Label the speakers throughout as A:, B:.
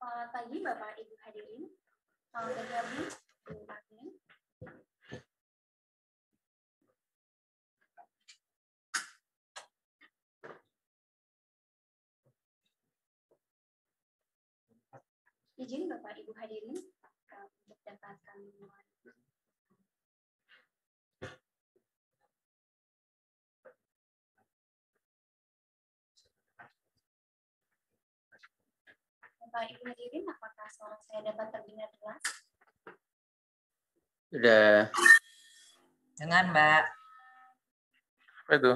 A: Selamat pagi Bapak Ibu hadirin. Selamat bergabung di Admin. Izin Bapak Ibu hadirin untuk dapat kami mulai. Bapak Ibu hadirin, apakah suara saya dapat terdengar jelas?
B: Sudah.
C: Dengan Mbak.
B: Apa itu?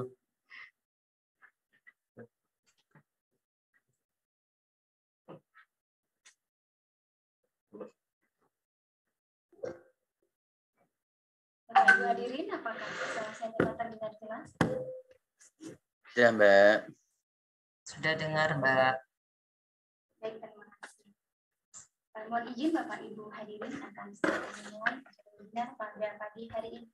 A: Bapak Ibu hadirin, apakah suara saya dapat terdengar jelas?
B: Ya, Mbak.
C: Sudah dengar, Mbak.
A: Baik, terima kasih. Mohon izin Bapak Ibu hadirin akan segera dimulai webinar pada pagi hari ini.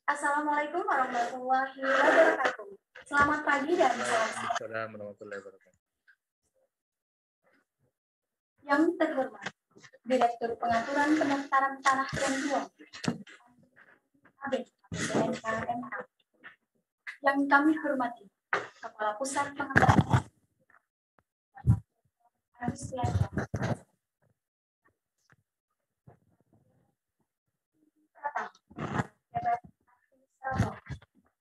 A: Assalamualaikum warahmatullahi wabarakatuh. Selamat pagi dan salam sejahtera.
B: Waalaikumsalam warahmatullahi wabarakatuh.
A: Yang terhormat, Direktur Pengaturan Pendaftaran Tanah dan Ruang ABPNKMA. Yang kami hormati, Kepala Pusat Pengaturan Anusiaga.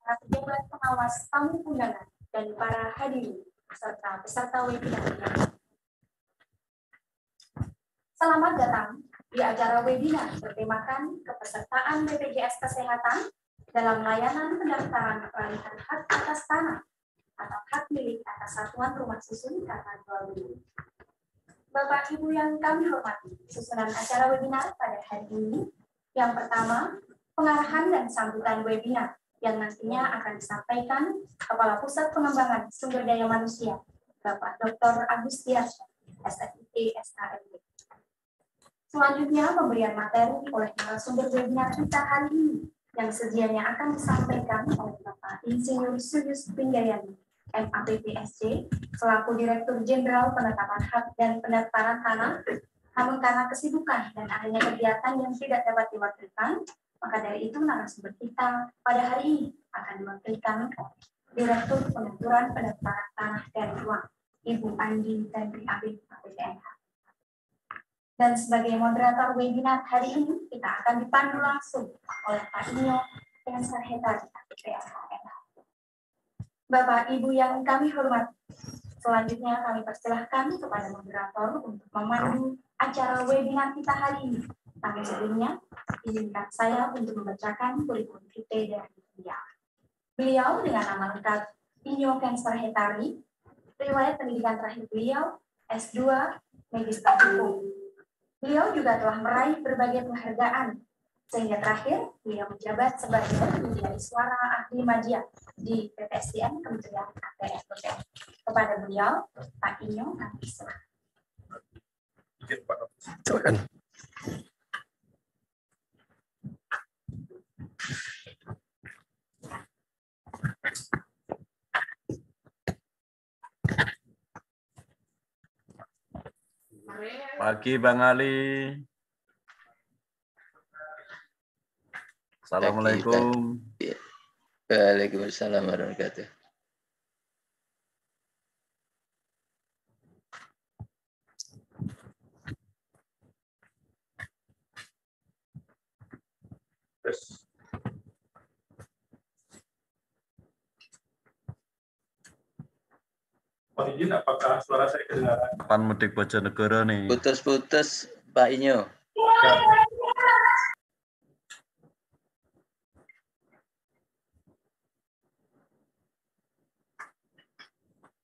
A: Para pejabat pengawas tamu undangan dan para hadirin serta peserta webinar. Selamat datang di acara webinar bertemakan kepesertaan BPJS Kesehatan dalam layanan pendaftaran peralihan hak atas tanah atau hak milik atas satuan rumah susun karena jual beli. Bapak Ibu yang kami hormati, susunan acara webinar pada hari ini yang pertama, pengarahan dan sambutan webinar yang nantinya akan disampaikan Kepala Pusat Pengembangan Sumber Daya Manusia, Bapak Dr. Agustias, SFIP, SKMD. Selanjutnya, pemberian materi oleh narasumber webinar kita hari ini yang sedianya akan disampaikan oleh Bapak Insinyur Suyus Pinggayani, MAPPSC, selaku Direktur Jenderal Penetapan Hak dan Pendaftaran Tanah. Namun karena kesibukan dan adanya kegiatan yang tidak dapat diwakilkan, maka dari itu narasumber kita pada hari ini akan diwakilkan Direktur Pengaturan Pendaftaran Tanah dan Ruang, Ibu Andi Tendri Abid, APTNH. Dan sebagai moderator webinar hari ini, kita akan dipandu langsung oleh Pak Inyo Kensar Hetari, APTNH. Bapak Ibu yang kami hormati, selanjutnya kami persilahkan kepada moderator untuk memandu acara webinar kita hari ini. Tapi sebelumnya, izinkan saya untuk membacakan kurikulum vitae dari beliau. Beliau dengan nama lengkap Inyo Kensar Hetari, riwayat pendidikan terakhir beliau S2 Magister Hukum. Beliau juga telah meraih berbagai penghargaan, sehingga terakhir beliau menjabat sebagai penjadi suara ahli media di PPSDM Kementerian ATR. Kepada beliau, Pak Inyo, kami silakan.
B: Silakan.
D: Pagi Bang Ali. Assalamualaikum.
B: Waalaikumsalam warahmatullahi wabarakatuh.
D: Mohon izin, apakah suara saya kedengaran? Kapan mudik Bojonegoro nih?
B: Putus-putus Pak Inyo.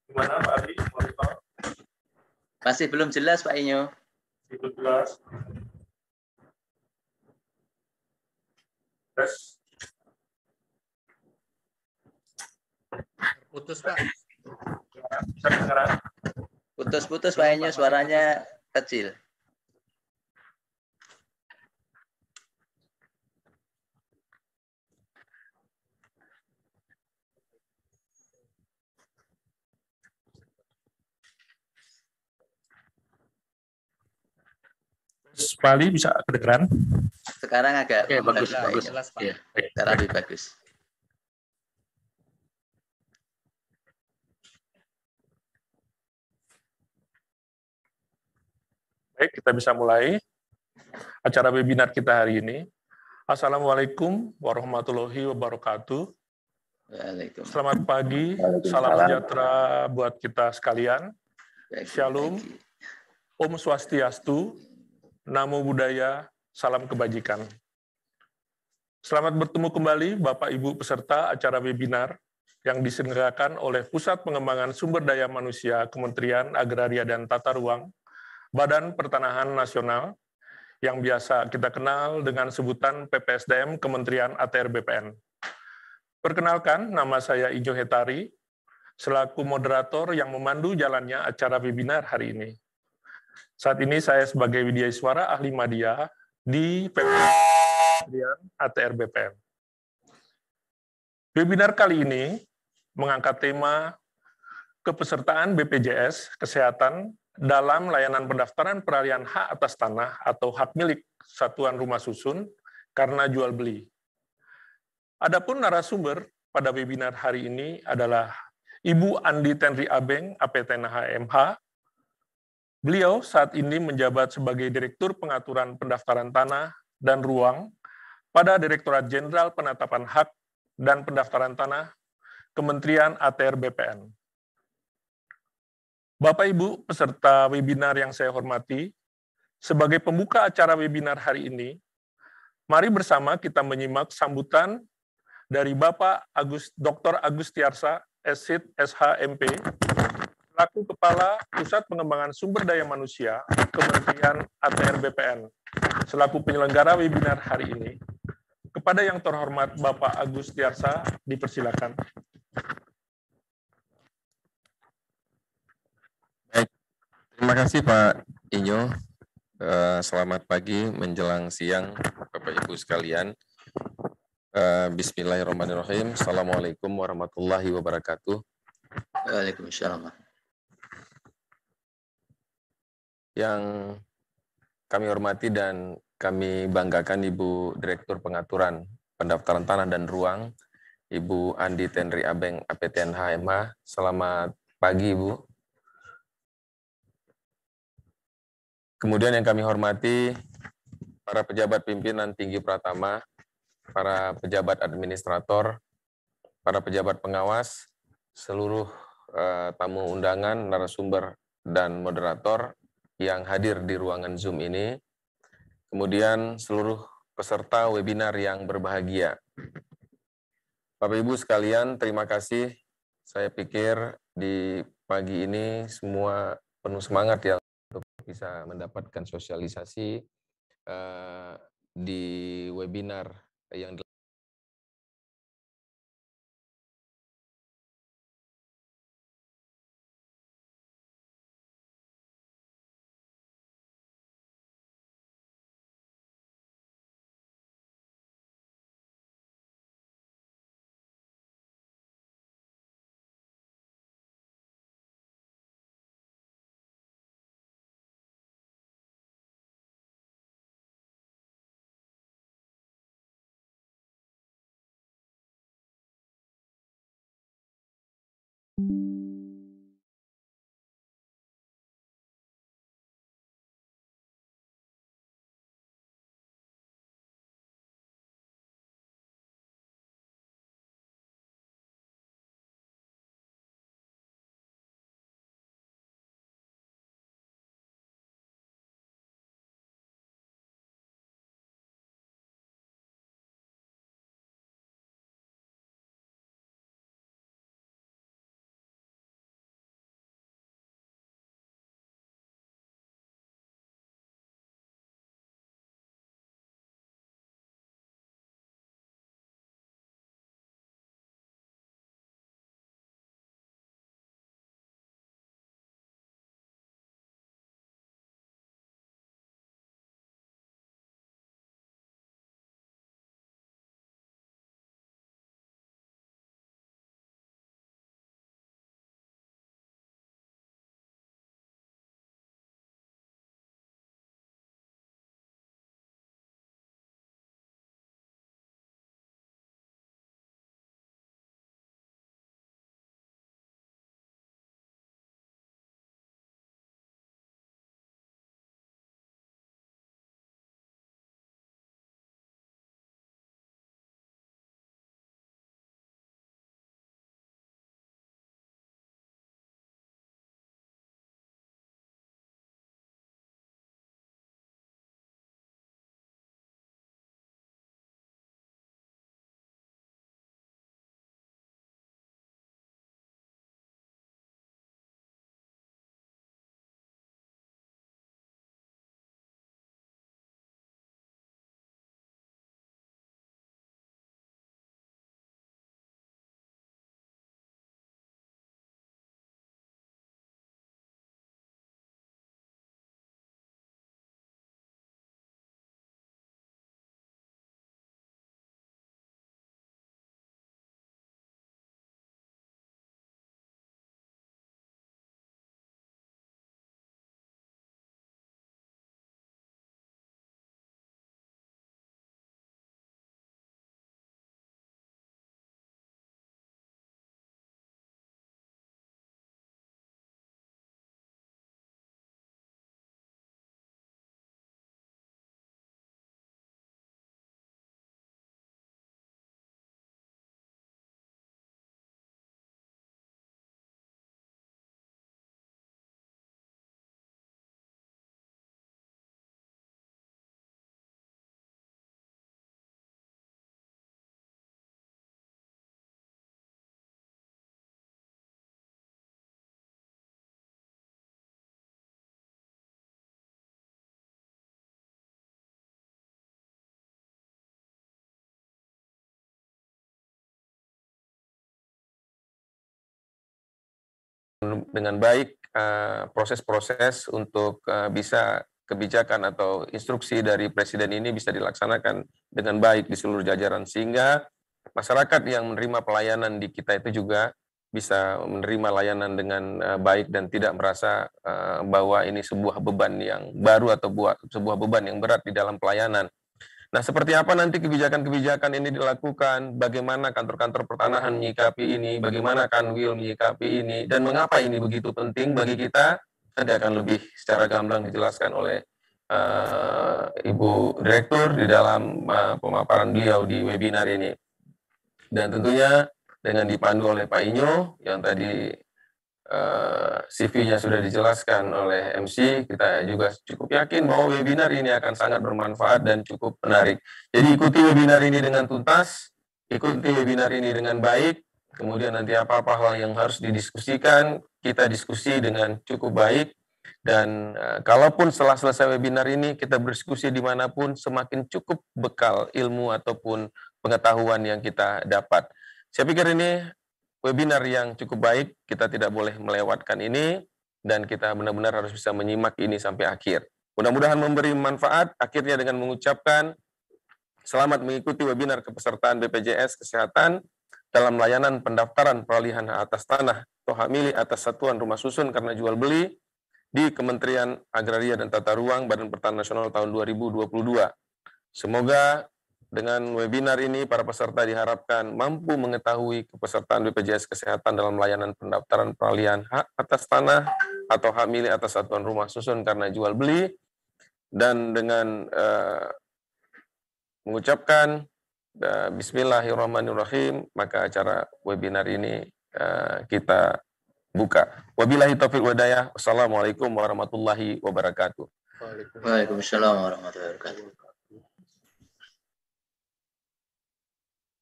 D: Gimana Pak Ali? Monitor?
B: Masih belum jelas Pak Inyo.
D: Ikut jelas. Tes.
E: Putus Pak.
D: Bisa kedengaran?
B: Putus-putus Pak Inyo, suaranya kecil.
D: Pak Ali bisa kedengeran?
B: Sekarang agak
E: Oke, bagus,
B: Pak
E: bagus.
B: Inyo.
E: Jelas, Pak.
D: Iya.
B: Sekarang lebih bagus.
D: Baik, kita bisa mulai acara webinar kita hari ini. Assalamualaikum warahmatullahi wabarakatuh.
B: Waalaikumsalam.
D: Selamat pagi, salam sejahtera buat kita sekalian. Shalom, Om Swastiastu, Namo Buddhaya, salam kebajikan. Selamat bertemu kembali Bapak Ibu peserta acara webinar yang diselenggarakan oleh Pusat Pengembangan Sumber Daya Manusia Kementerian Agraria dan Tata Ruang, Badan Pertanahan Nasional, yang biasa kita kenal dengan sebutan PPSDM Kementerian ATR BPN. Perkenalkan, nama saya Ijo Hetari, selaku moderator yang memandu jalannya acara webinar hari ini. Saat ini saya sebagai Widyaswara Ahli Madya di Kementerian ATR BPN. Webinar kali ini mengangkat tema kepesertaan BPJS Kesehatan dalam layanan pendaftaran peralihan hak atas tanah atau hak milik satuan rumah susun karena jual beli. Adapun narasumber pada webinar hari ini adalah Ibu Andi Tenri Abeng, APTNH MH. Beliau saat ini menjabat sebagai Direktur Pengaturan Pendaftaran Tanah dan Ruang pada Direktorat Jenderal Penetapan Hak dan Pendaftaran Tanah Kementerian ATR BPN. Bapak Ibu peserta webinar yang saya hormati, sebagai pembuka acara webinar hari ini, mari bersama kita menyimak sambutan dari Bapak Dr. Agustiarsa, SSID, SHMP, selaku Kepala Pusat Pengembangan Sumber Daya Manusia Kementerian ATR BPN, selaku penyelenggara webinar hari ini. Kepada yang terhormat Bapak Agustiarsa, dipersilakan.
F: Baik, terima kasih Pak Inyo. Selamat pagi menjelang siang Bapak Ibu sekalian. Bismillahirrahmanirrahim. Assalamualaikum warahmatullahi wabarakatuh.
B: Waalaikumsalam.
F: Yang kami hormati dan kami banggakan Ibu Direktur Pengaturan Pendaftaran Tanah dan Ruang, Ibu Andi Tenri Abeng, APTNH MH. Selamat pagi, Ibu. Kemudian yang kami hormati para pejabat pimpinan tinggi pratama, para pejabat administrator, para pejabat pengawas, seluruh tamu undangan, narasumber, dan moderator yang hadir di ruangan Zoom ini, kemudian seluruh peserta webinar yang berbahagia. Bapak Ibu sekalian, terima kasih. Saya pikir di pagi ini semua penuh semangat ya untuk bisa mendapatkan sosialisasi di webinar yang dengan baik proses-proses untuk bisa kebijakan atau instruksi dari Presiden ini bisa dilaksanakan dengan baik di seluruh jajaran, sehingga masyarakat yang menerima pelayanan di kita itu juga bisa menerima layanan dengan baik dan tidak merasa bahwa ini sebuah beban yang baru atau sebuah beban yang berat di dalam pelayanan. Nah, seperti apa nanti kebijakan-kebijakan ini dilakukan, bagaimana kantor-kantor pertanahan menyikapi ini, bagaimana Kanwil menyikapi ini, dan mengapa ini begitu penting bagi kita, nanti akan lebih secara gamblang dijelaskan oleh Ibu Direktur di dalam pemaparan beliau di webinar ini. Dan tentunya dengan dipandu oleh Pak Inyo, yang tadi CV-nya sudah dijelaskan oleh MC, kita juga cukup yakin bahwa webinar ini akan sangat bermanfaat dan cukup menarik. Jadi ikuti webinar ini dengan tuntas, ikuti webinar ini dengan baik, kemudian nanti apa-apa hal yang harus didiskusikan, kita diskusi dengan cukup baik, dan kalaupun setelah selesai webinar ini, kita berdiskusi dimanapun, semakin cukup bekal ilmu ataupun pengetahuan yang kita dapat. Saya pikir ini webinar yang cukup baik, kita tidak boleh melewatkan ini, dan kita benar-benar harus bisa menyimak ini sampai akhir. Mudah-mudahan memberi manfaat. Akhirnya dengan mengucapkan selamat mengikuti webinar kepesertaan BPJS Kesehatan dalam layanan pendaftaran peralihan hak atas tanah atau hak milik atas satuan rumah susun karena jual beli di Kementerian Agraria dan Tata Ruang Badan Pertanahan Nasional tahun 2022. Semoga dengan webinar ini, para peserta diharapkan mampu mengetahui kepesertaan BPJS Kesehatan dalam layanan pendaftaran peralihan hak atas tanah atau hak milik atas satuan rumah susun karena jual beli, dan dengan mengucapkan Bismillahirrahmanirrahim, maka acara webinar ini kita buka. Wabillahi taufiq wadayah. Wassalamualaikum warahmatullahi wabarakatuh.
B: Waalaikumsalam warahmatullahi wabarakatuh.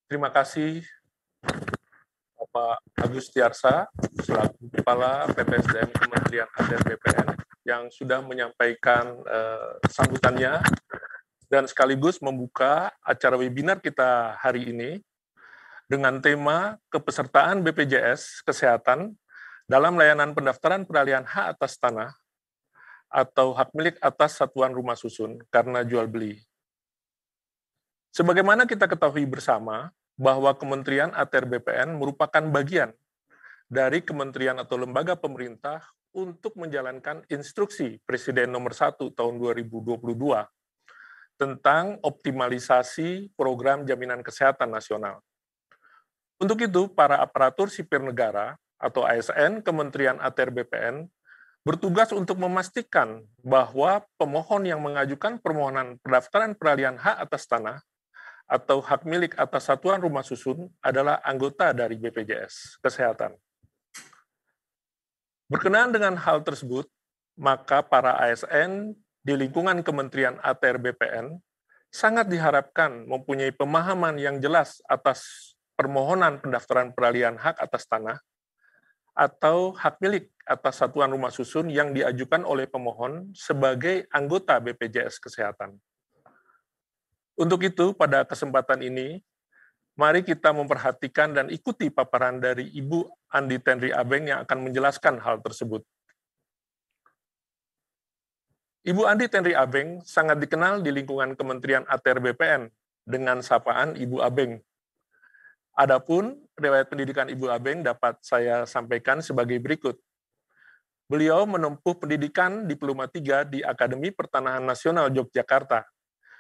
D: Terima kasih Bapak Agus Tiarsa, selaku Kepala PPSDM Kementerian ATR BPN, yang sudah menyampaikan sambutannya dan sekaligus membuka acara webinar kita hari ini dengan tema kepesertaan BPJS Kesehatan dalam layanan pendaftaran peralihan hak atas tanah atau hak milik atas satuan rumah susun karena jual beli. Sebagaimana kita ketahui bersama, bahwa Kementerian ATR BPN merupakan bagian dari kementerian atau lembaga pemerintah untuk menjalankan instruksi Presiden nomor 1 tahun 2022 tentang optimalisasi program jaminan kesehatan nasional. Untuk itu, para aparatur sipil negara atau ASN Kementerian ATR BPN bertugas untuk memastikan bahwa pemohon yang mengajukan permohonan pendaftaran peralihan hak atas tanah atau hak milik atas satuan rumah susun adalah anggota dari BPJS Kesehatan. Berkenaan dengan hal tersebut, maka para ASN di lingkungan Kementerian ATR BPN sangat diharapkan mempunyai pemahaman yang jelas atas permohonan pendaftaran peralihan hak atas tanah atau hak milik atas satuan rumah susun yang diajukan oleh pemohon sebagai anggota BPJS Kesehatan. Untuk itu, pada kesempatan ini, mari kita memperhatikan dan ikuti paparan dari Ibu Andi Tenri Abeng yang akan menjelaskan hal tersebut. Ibu Andi Tenri Abeng sangat dikenal di lingkungan Kementerian ATR BPN dengan sapaan Ibu Abeng. Adapun riwayat pendidikan Ibu Abeng dapat saya sampaikan sebagai berikut. Beliau menempuh pendidikan Diploma 3 di Akademi Pertanahan Nasional Yogyakarta,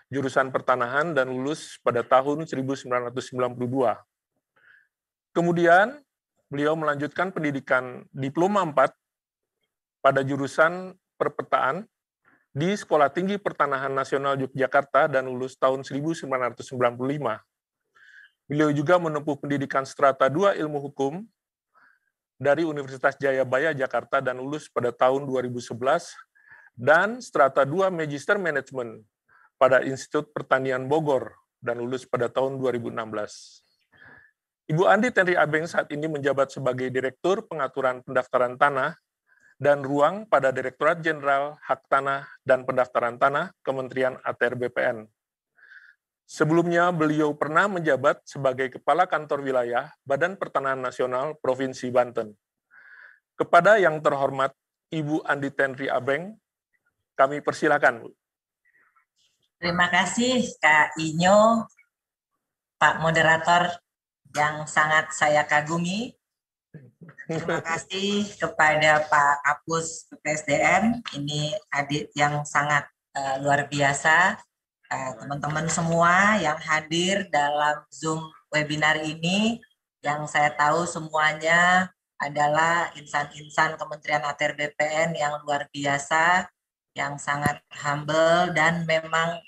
D: jurusan pertanahan, dan lulus pada tahun 1992. Kemudian, beliau melanjutkan pendidikan Diploma 4 pada jurusan perpetaan di Sekolah Tinggi Pertanahan Nasional Yogyakarta dan lulus tahun 1995. Beliau juga menempuh pendidikan Strata 2 Ilmu Hukum dari Universitas Jayabaya, Jakarta, dan lulus pada tahun 2011, dan Strata 2 Magister Management pada Institut Pertanian Bogor, dan lulus pada tahun 2016. Ibu Andi Tenri Abeng saat ini menjabat sebagai Direktur Pengaturan Pendaftaran Tanah dan Ruang pada Direktorat Jenderal Hak Tanah dan Pendaftaran Tanah Kementerian ATR BPN. Sebelumnya, beliau pernah menjabat sebagai Kepala Kantor Wilayah Badan Pertanahan Nasional Provinsi Banten. Kepada yang terhormat Ibu Andi Tenri Abeng, kami persilakan, Bu.
C: Terima kasih Kak Inyo, Pak Moderator yang sangat saya kagumi. Terima kasih kepada Pak Kapus PPSDM, ini adik yang sangat luar biasa. Teman-teman semua yang hadir dalam Zoom webinar ini, yang saya tahu semuanya adalah insan-insan Kementerian ATR BPN yang luar biasa, yang sangat humble dan memang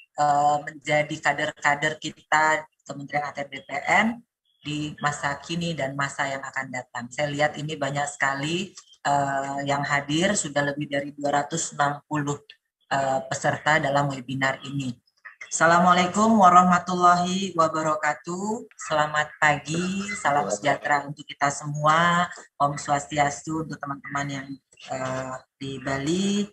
C: menjadi kader-kader kita Kementerian ATR BPN di masa kini dan masa yang akan datang. Saya lihat ini banyak sekali yang hadir, sudah lebih dari 260 peserta dalam webinar ini. Assalamualaikum warahmatullahi wabarakatuh. Selamat pagi, salam sejahtera untuk kita semua. Om Swastiastu untuk teman-teman yang di Bali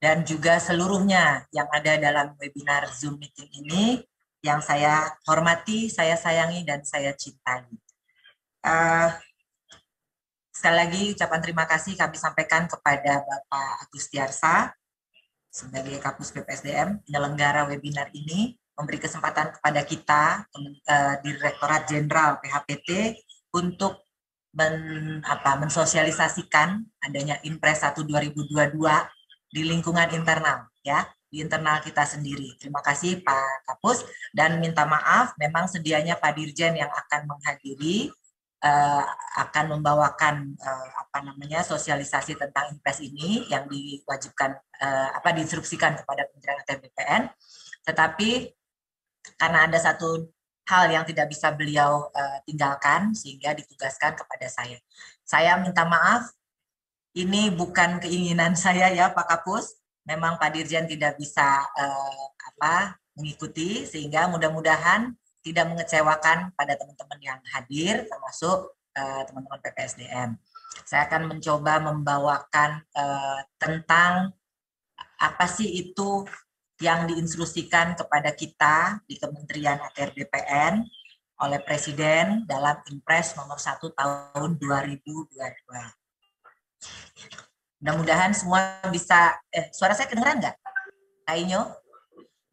C: dan juga seluruhnya yang ada dalam webinar Zoom meeting ini yang saya hormati, saya sayangi, dan saya cintai. Sekali lagi ucapan terima kasih kami sampaikan kepada Bapak Agustiarsa sebagai Kapus PPSDM, penyelenggara webinar ini, memberi kesempatan kepada kita, Direktorat Jenderal PHPT, untuk mensosialisasikan adanya Impres 1 2022 di lingkungan internal, ya, di internal kita sendiri. Terima kasih Pak Kapus, dan minta maaf, memang sedianya Pak Dirjen yang akan menghadiri, akan membawakan sosialisasi tentang Impres ini yang diwajibkan diinstruksikan kepada Kementerian ATR BPN, tetapi karena ada satu hal yang tidak bisa beliau tinggalkan sehingga ditugaskan kepada saya. Saya minta maaf, ini bukan keinginan saya ya Pak Kapus, memang Pak Dirjen tidak bisa mengikuti, sehingga mudah-mudahan tidak mengecewakan pada teman-teman yang hadir, termasuk teman-teman PPSDM. Saya akan mencoba membawakan tentang apa sih itu yang diinstruksikan kepada kita di Kementerian ATR BPN oleh Presiden dalam Impres nomor 1 tahun 2022. Mudah-mudahan semua bisa, suara saya kedengeran nggak? Kak Inyo?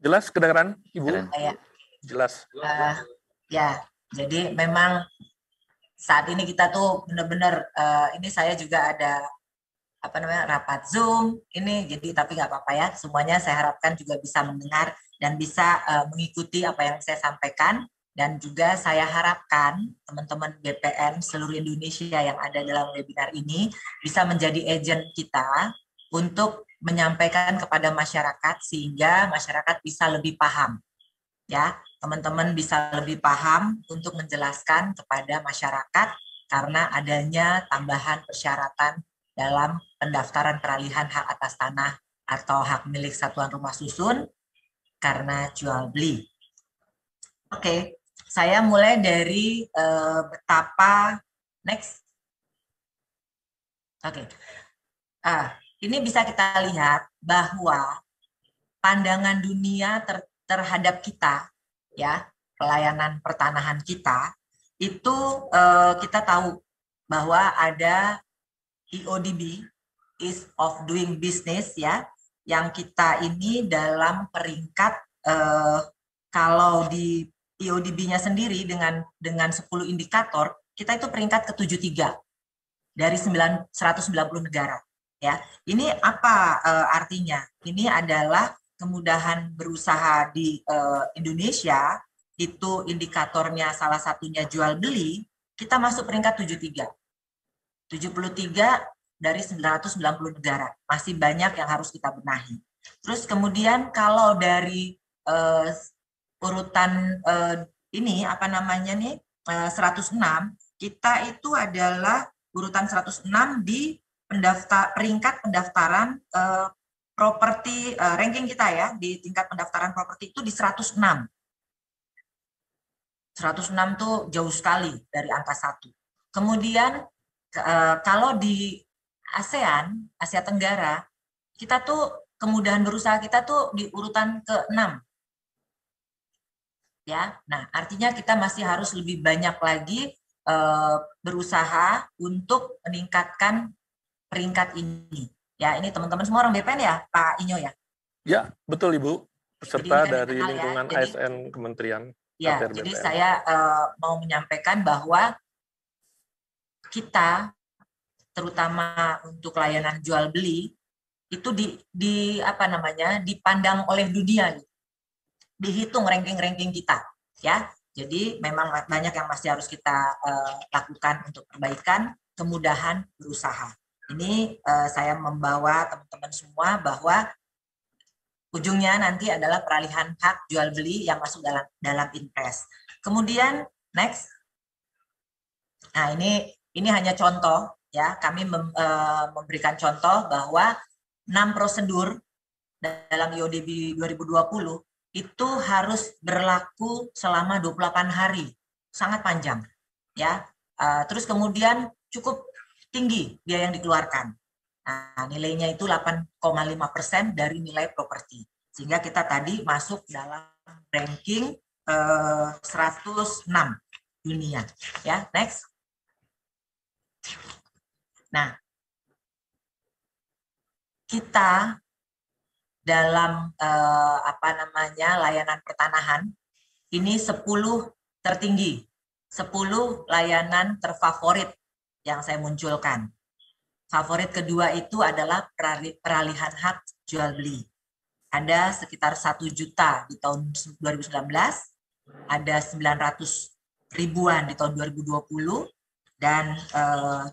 D: Jelas kedengeran, Ibu? Jelas.
C: Ya, jadi memang saat ini kita tuh benar-benar ini saya juga ada rapat Zoom ini, jadi tapi nggak apa-apa ya, semuanya saya harapkan juga bisa mendengar dan bisa mengikuti apa yang saya sampaikan, dan juga saya harapkan teman-teman BPN seluruh Indonesia yang ada dalam webinar ini bisa menjadi agent kita untuk menyampaikan kepada masyarakat sehingga masyarakat bisa lebih paham, ya. Teman-teman bisa lebih paham untuk menjelaskan kepada masyarakat karena adanya tambahan persyaratan dalam pendaftaran peralihan hak atas tanah atau hak milik satuan rumah susun karena jual beli. Oke, saya mulai dari betapa next. Oke, ini bisa kita lihat bahwa pandangan dunia terhadap kita, ya, pelayanan pertanahan kita itu kita tahu bahwa ada EODB, Ease of Doing Business, ya, yang kita ini dalam peringkat kalau di EODB-nya sendiri dengan 10 indikator kita itu peringkat ke-73 dari 190 negara, ya. Ini apa artinya? Ini adalah kemudahan berusaha di Indonesia, itu indikatornya salah satunya jual beli, kita masuk peringkat 73 dari 990 negara. Masih banyak yang harus kita benahi. Terus kemudian kalau dari urutan ini 106, kita itu adalah urutan 106 di peringkat pendaftaran properti, ranking kita ya, di tingkat pendaftaran properti itu di 106. 106 tuh jauh sekali dari angka 1. Kemudian kalau di ASEAN, Asia Tenggara, kita tuh kemudahan berusaha kita tuh di urutan ke-6. Ya, nah artinya kita masih harus lebih banyak lagi berusaha untuk meningkatkan peringkat ini. Ya, ini teman-teman semua orang BPN ya, Pak Inyo ya?
D: Ya, betul Ibu. Peserta dari
C: dikenal ya.
D: lingkungan
C: Jadi,
D: ASN Kementerian
C: ya,
D: ATR
C: jadi
D: BPN.
C: saya mau menyampaikan bahwa kita, terutama untuk layanan jual beli, itu dipandang oleh dunia, dihitung ranking-ranking kita, ya. Jadi memang banyak yang masih harus kita lakukan untuk perbaikan, kemudahan berusaha. Ini saya membawa teman-teman semua bahwa ujungnya nanti adalah peralihan hak jual beli yang masuk dalam Inpres. Kemudian next, nah ini hanya contoh ya. Kami memberikan contoh bahwa 6 prosedur dalam IODB 2020 itu harus berlaku selama 28 hari, sangat panjang ya. Terus kemudian cukup tinggi biaya yang dikeluarkan. Nah, nilainya itu 8,5% dari nilai properti. Sehingga kita tadi masuk dalam ranking 106 dunia. Ya, next. Nah, kita dalam layanan pertanahan ini 10 tertinggi, 10 layanan terfavorit yang saya munculkan. Favorit kedua itu adalah peralihan hak jual beli. Ada sekitar 1 juta di tahun 2019, ada 900 ribuan di tahun 2020, dan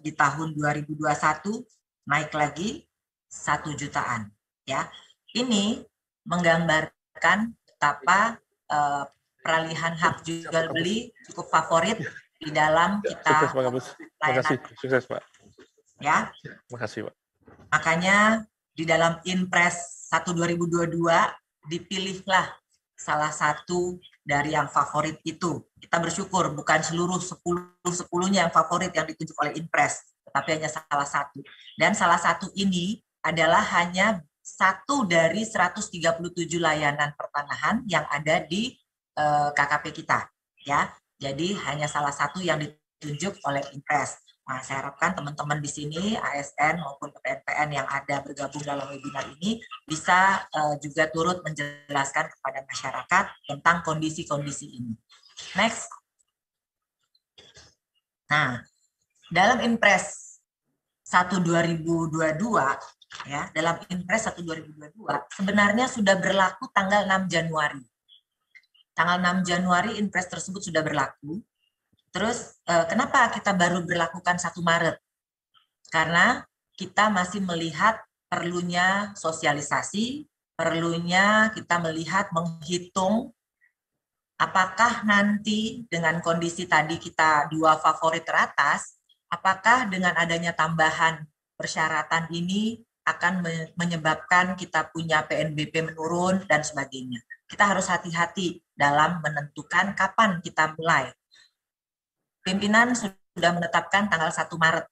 C: di tahun 2021 naik lagi 1 jutaan. Ya, ini menggambarkan betapa peralihan hak jual beli cukup favorit di dalam kita.
D: Sukses Pak Kapus. Terima kasih. Sukses Pak.
C: Ya.
D: Terima kasih Pak.
C: Makanya di dalam Inpres 1 2022 dipilihlah salah satu dari yang favorit itu. Kita bersyukur bukan seluruh 10-10-nya yang favorit yang ditunjuk oleh Inpres, tetapi hanya salah satu. Dan salah satu ini adalah hanya satu dari 137 layanan pertanahan yang ada di KKP kita, ya. Jadi hanya salah satu yang ditunjuk oleh Inpres. Nah, saya harapkan teman-teman di sini, ASN maupun PPN yang ada bergabung dalam webinar ini, bisa juga turut menjelaskan kepada masyarakat tentang kondisi-kondisi ini. Next. Nah, dalam Inpres 1 2022, ya, dalam Inpres 1 2022, sebenarnya sudah berlaku tanggal 6 Januari. Tanggal 6 Januari Inpres tersebut sudah berlaku. Terus kenapa kita baru berlakukan 1 Maret? Karena kita masih melihat perlunya sosialisasi, perlunya kita melihat menghitung apakah nanti dengan kondisi tadi kita 2 favorit teratas, apakah dengan adanya tambahan persyaratan ini akan menyebabkan kita punya PNBP menurun dan sebagainya. Kita harus hati-hati dalam menentukan kapan kita mulai. Pimpinan sudah menetapkan tanggal 1 Maret.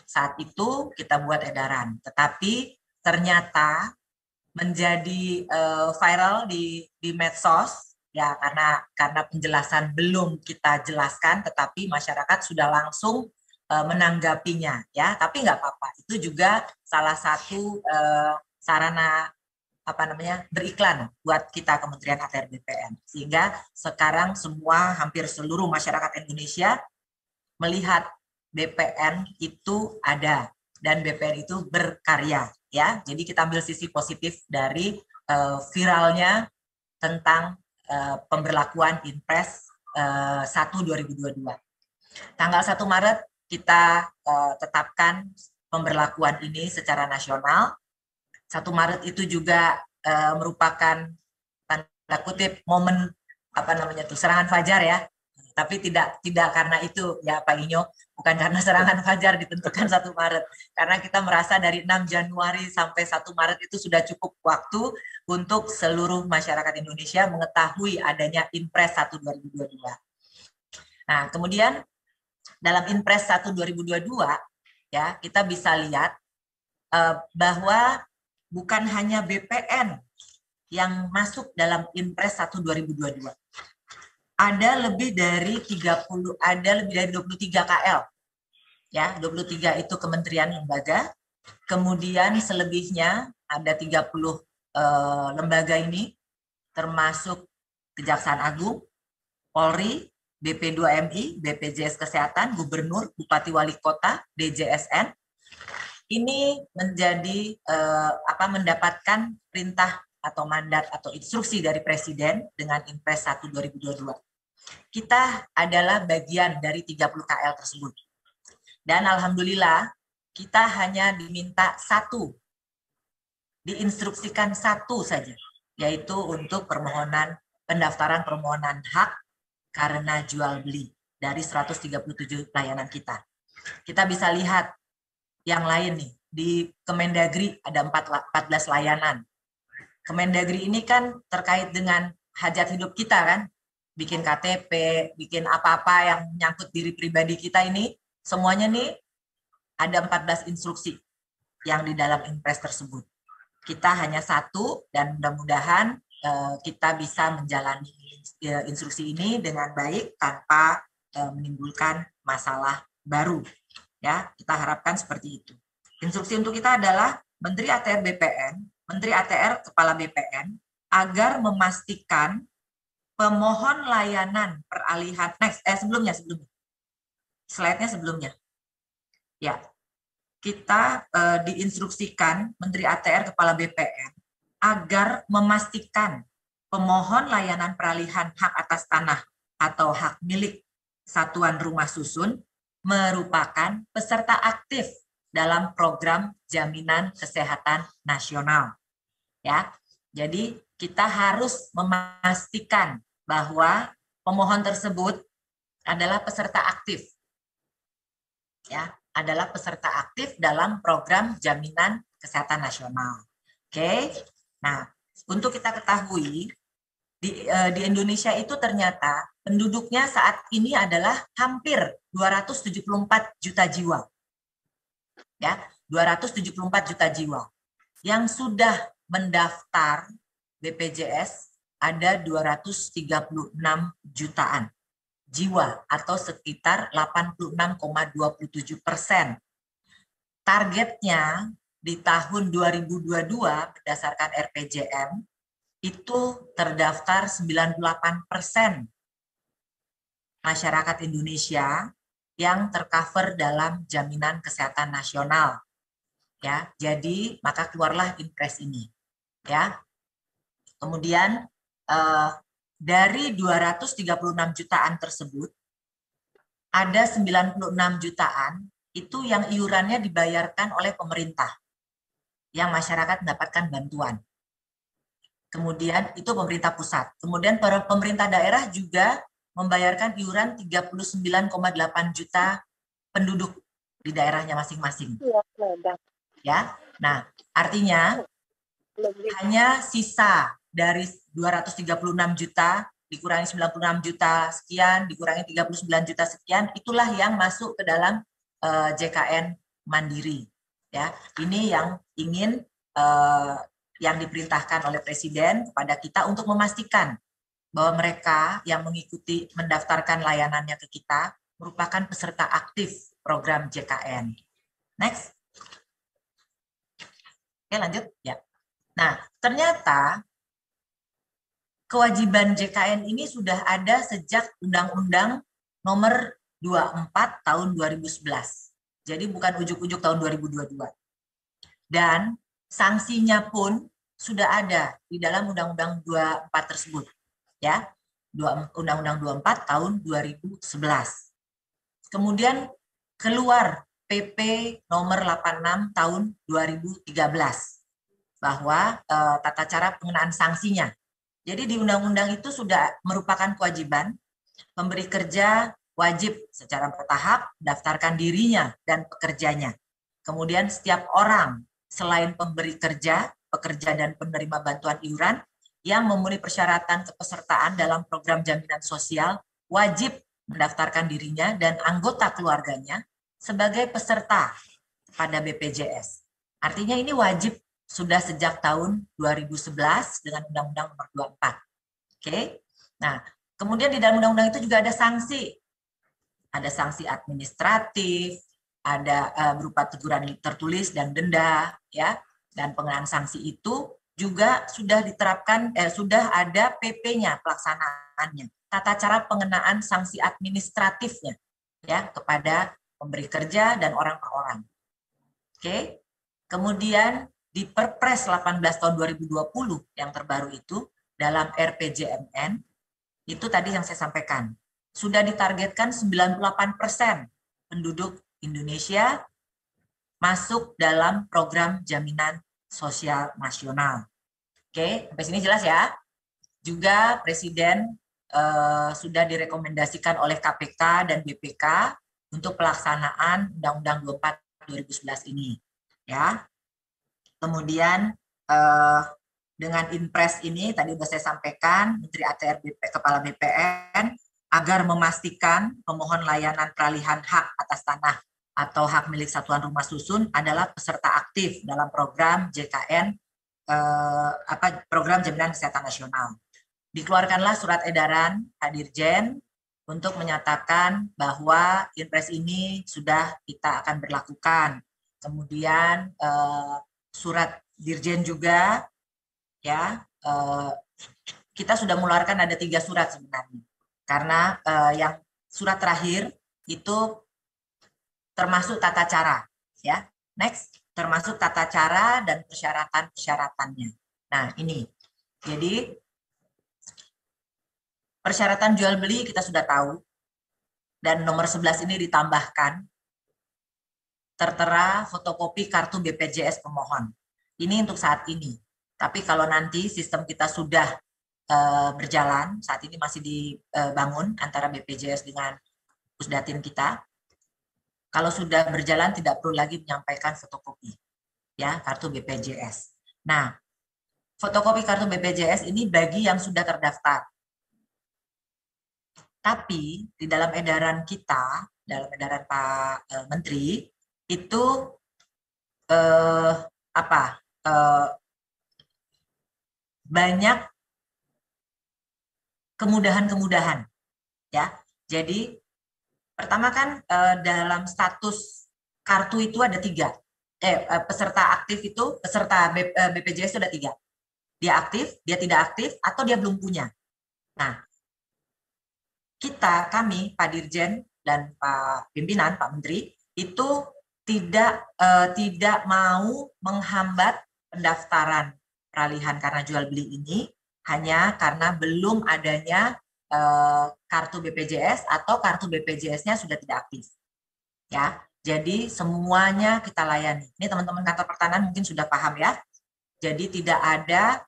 C: Saat itu kita buat edaran. Tetapi ternyata menjadi viral di medsos, ya, karena penjelasan belum kita jelaskan, tetapi masyarakat sudah langsung menanggapinya, ya. Tapi nggak apa-apa. Itu juga salah satu sarana beriklan buat kita Kementerian ATR BPN. Sehingga sekarang hampir seluruh masyarakat Indonesia melihat BPN itu ada dan BPN itu berkarya, ya. Jadi kita ambil sisi positif dari viralnya tentang pemberlakuan Inpres 1 2022. Tanggal 1 Maret kita tetapkan pemberlakuan ini secara nasional. 1 Maret itu juga merupakan tanda kutip momen serangan fajar, ya. Tapi tidak karena itu, ya Pak Inyo, bukan karena serangan fajar ditentukan 1 Maret. Karena kita merasa dari 6 Januari sampai 1 Maret itu sudah cukup waktu untuk seluruh masyarakat Indonesia mengetahui adanya Inpres 1 2022. Nah, kemudian dalam Inpres 1 2022, ya, kita bisa lihat bahwa bukan hanya BPN yang masuk dalam Inpres 1 2022. Ada lebih dari 23 KL. Ya, 23 itu kementerian lembaga, Kemudian selebihnya ada 30 lembaga ini, termasuk Kejaksaan Agung, Polri, BP2MI, BPJS Kesehatan, Gubernur, Bupati Wali Kota, DJSN. Ini menjadi mendapatkan perintah atau mandat atau instruksi dari Presiden dengan Impres 1 2022. Kita adalah bagian dari 30 KL tersebut. Dan alhamdulillah kita hanya diminta satu, diinstruksikan satu saja, yaitu untuk pendaftaran permohonan hak karena jual beli dari 137 layanan kita. Kita bisa lihat yang lain nih, di Kemendagri ada 14 layanan. Kemendagri ini kan terkait dengan hajat hidup kita kan, bikin KTP, bikin apa-apa yang menyangkut diri pribadi kita ini, semuanya nih ada 14 instruksi yang di dalam Impres tersebut. Kita hanya satu dan mudah-mudahan kita bisa menjalani instruksi ini dengan baik tanpa menimbulkan masalah baru. Ya, kita harapkan seperti itu. Instruksi untuk kita adalah Menteri ATR BPN, Menteri ATR Kepala BPN agar memastikan pemohon layanan peralihan sebelumnya. Slide-nya sebelumnya. Ya, kita diinstruksikan Menteri ATR Kepala BPN agar memastikan pemohon layanan peralihan hak atas tanah atau hak milik satuan rumah susun merupakan peserta aktif dalam program Jaminan Kesehatan Nasional. Ya, jadi kita harus memastikan bahwa pemohon tersebut adalah peserta aktif. Ya, adalah peserta aktif dalam program Jaminan Kesehatan Nasional. Oke. Nah, untuk kita ketahui di Indonesia itu ternyata penduduknya saat ini adalah hampir 274 juta jiwa. Ya, 274 juta jiwa. Yang sudah mendaftar BPJS ada 236 jutaan jiwa atau sekitar 86,27%. Targetnya di tahun 2022 berdasarkan RPJM itu terdaftar 98% masyarakat Indonesia yang tercover dalam Jaminan Kesehatan Nasional. Ya, jadi maka keluarlah Impres ini. Ya. Kemudian dari 236 jutaan tersebut ada 96 jutaan itu yang iurannya dibayarkan oleh pemerintah, yang masyarakat mendapatkan bantuan. Kemudian itu pemerintah pusat. Kemudian pemerintah daerah juga membayarkan iuran 39,8 juta penduduk di daerahnya masing-masing. Ya, nah artinya hanya sisa dari 236 juta dikurangi 96 juta sekian, dikurangi 39 juta sekian, itulah yang masuk ke dalam JKN Mandiri. Ya, ini yang ingin yang diperintahkan oleh Presiden kepada kita untuk memastikan bahwa mereka yang mengikuti mendaftarkan layanannya ke kita merupakan peserta aktif program JKN. Next. Oke, lanjut ya. Nah, ternyata kewajiban JKN ini sudah ada sejak Undang-Undang Nomor 24 tahun 2011. Jadi bukan ujuk-ujuk tahun 2022. Dan sanksinya pun sudah ada di dalam Undang-Undang 24 tersebut. Ya, Undang-Undang 24 tahun 2011. Kemudian keluar PP nomor 86 tahun 2013 bahwa tata cara pengenaan sanksinya. Jadi di undang-undang itu sudah merupakan kewajiban pemberi kerja wajib secara bertahap mendaftarkan dirinya dan pekerjanya. Kemudian setiap orang selain pemberi kerja, pekerja dan penerima bantuan iuran yang memenuhi persyaratan kepesertaan dalam program jaminan sosial wajib mendaftarkan dirinya dan anggota keluarganya sebagai peserta pada BPJS. Artinya ini wajib sudah sejak tahun 2011 dengan Undang-Undang Nomor 24. Oke. Nah, kemudian di dalam undang-undang itu juga ada sanksi. Ada sanksi administratif, ada berupa teguran tertulis dan denda, ya, dan pengenaan sanksi itu juga sudah diterapkan, sudah ada PP-nya pelaksanaannya, tata cara pengenaan sanksi administratifnya, ya, kepada pemberi kerja dan orang per orang. Oke, kemudian di Perpres 18 tahun 2020 yang terbaru itu dalam RPJMN itu tadi yang saya sampaikan sudah ditargetkan 98% penduduk Indonesia masuk dalam program jaminan sosial nasional. Oke, sampai sini jelas ya. Juga Presiden sudah direkomendasikan oleh KPK dan BPK untuk pelaksanaan Undang-Undang 24 2011 ini, ya. Kemudian dengan Inpres ini tadi sudah saya sampaikan, Menteri ATR Kepala BPN agar memastikan pemohon layanan peralihan hak atas tanah atau hak milik satuan rumah susun adalah peserta aktif dalam program JKN, program Jaminan Kesehatan Nasional. Dikeluarkanlah surat edaran Pak Dirjen untuk menyatakan bahwa Inpres ini sudah kita akan berlakukan. Kemudian surat Dirjen juga, ya, kita sudah mengeluarkan ada 3 surat sebenarnya. Karena yang surat terakhir itu termasuk tata cara, ya. Next, termasuk tata cara dan persyaratan-persyaratannya. Nah, ini. Jadi persyaratan jual beli kita sudah tahu. Dan nomor 11 ini ditambahkan tertera fotokopi kartu BPJS pemohon. Ini untuk saat ini. Tapi kalau nanti sistem kita sudah berjalan, saat ini masih dibangun antara BPJS dengan Pusdatin kita. Kalau sudah berjalan tidak perlu lagi menyampaikan fotokopi, ya, kartu BPJS. Nah, fotokopi kartu BPJS ini bagi yang sudah terdaftar. Tapi di dalam edaran kita, dalam edaran Pak Menteri itu banyak kemudahan-kemudahan, ya. Jadi pertama kan dalam status kartu itu ada 3. Peserta aktif itu, peserta BPJS itu ada 3. Dia aktif, dia tidak aktif, atau dia belum punya. Nah, kami, Pak Dirjen dan Pak Pimpinan, Pak Menteri, itu tidak mau menghambat pendaftaran peralihan karena jual beli ini hanya karena belum adanya kartu BPJS atau kartu BPJS-nya sudah tidak aktif, ya. Jadi semuanya kita layani. Ini teman-teman kantor pertanahan mungkin sudah paham, ya. Jadi tidak ada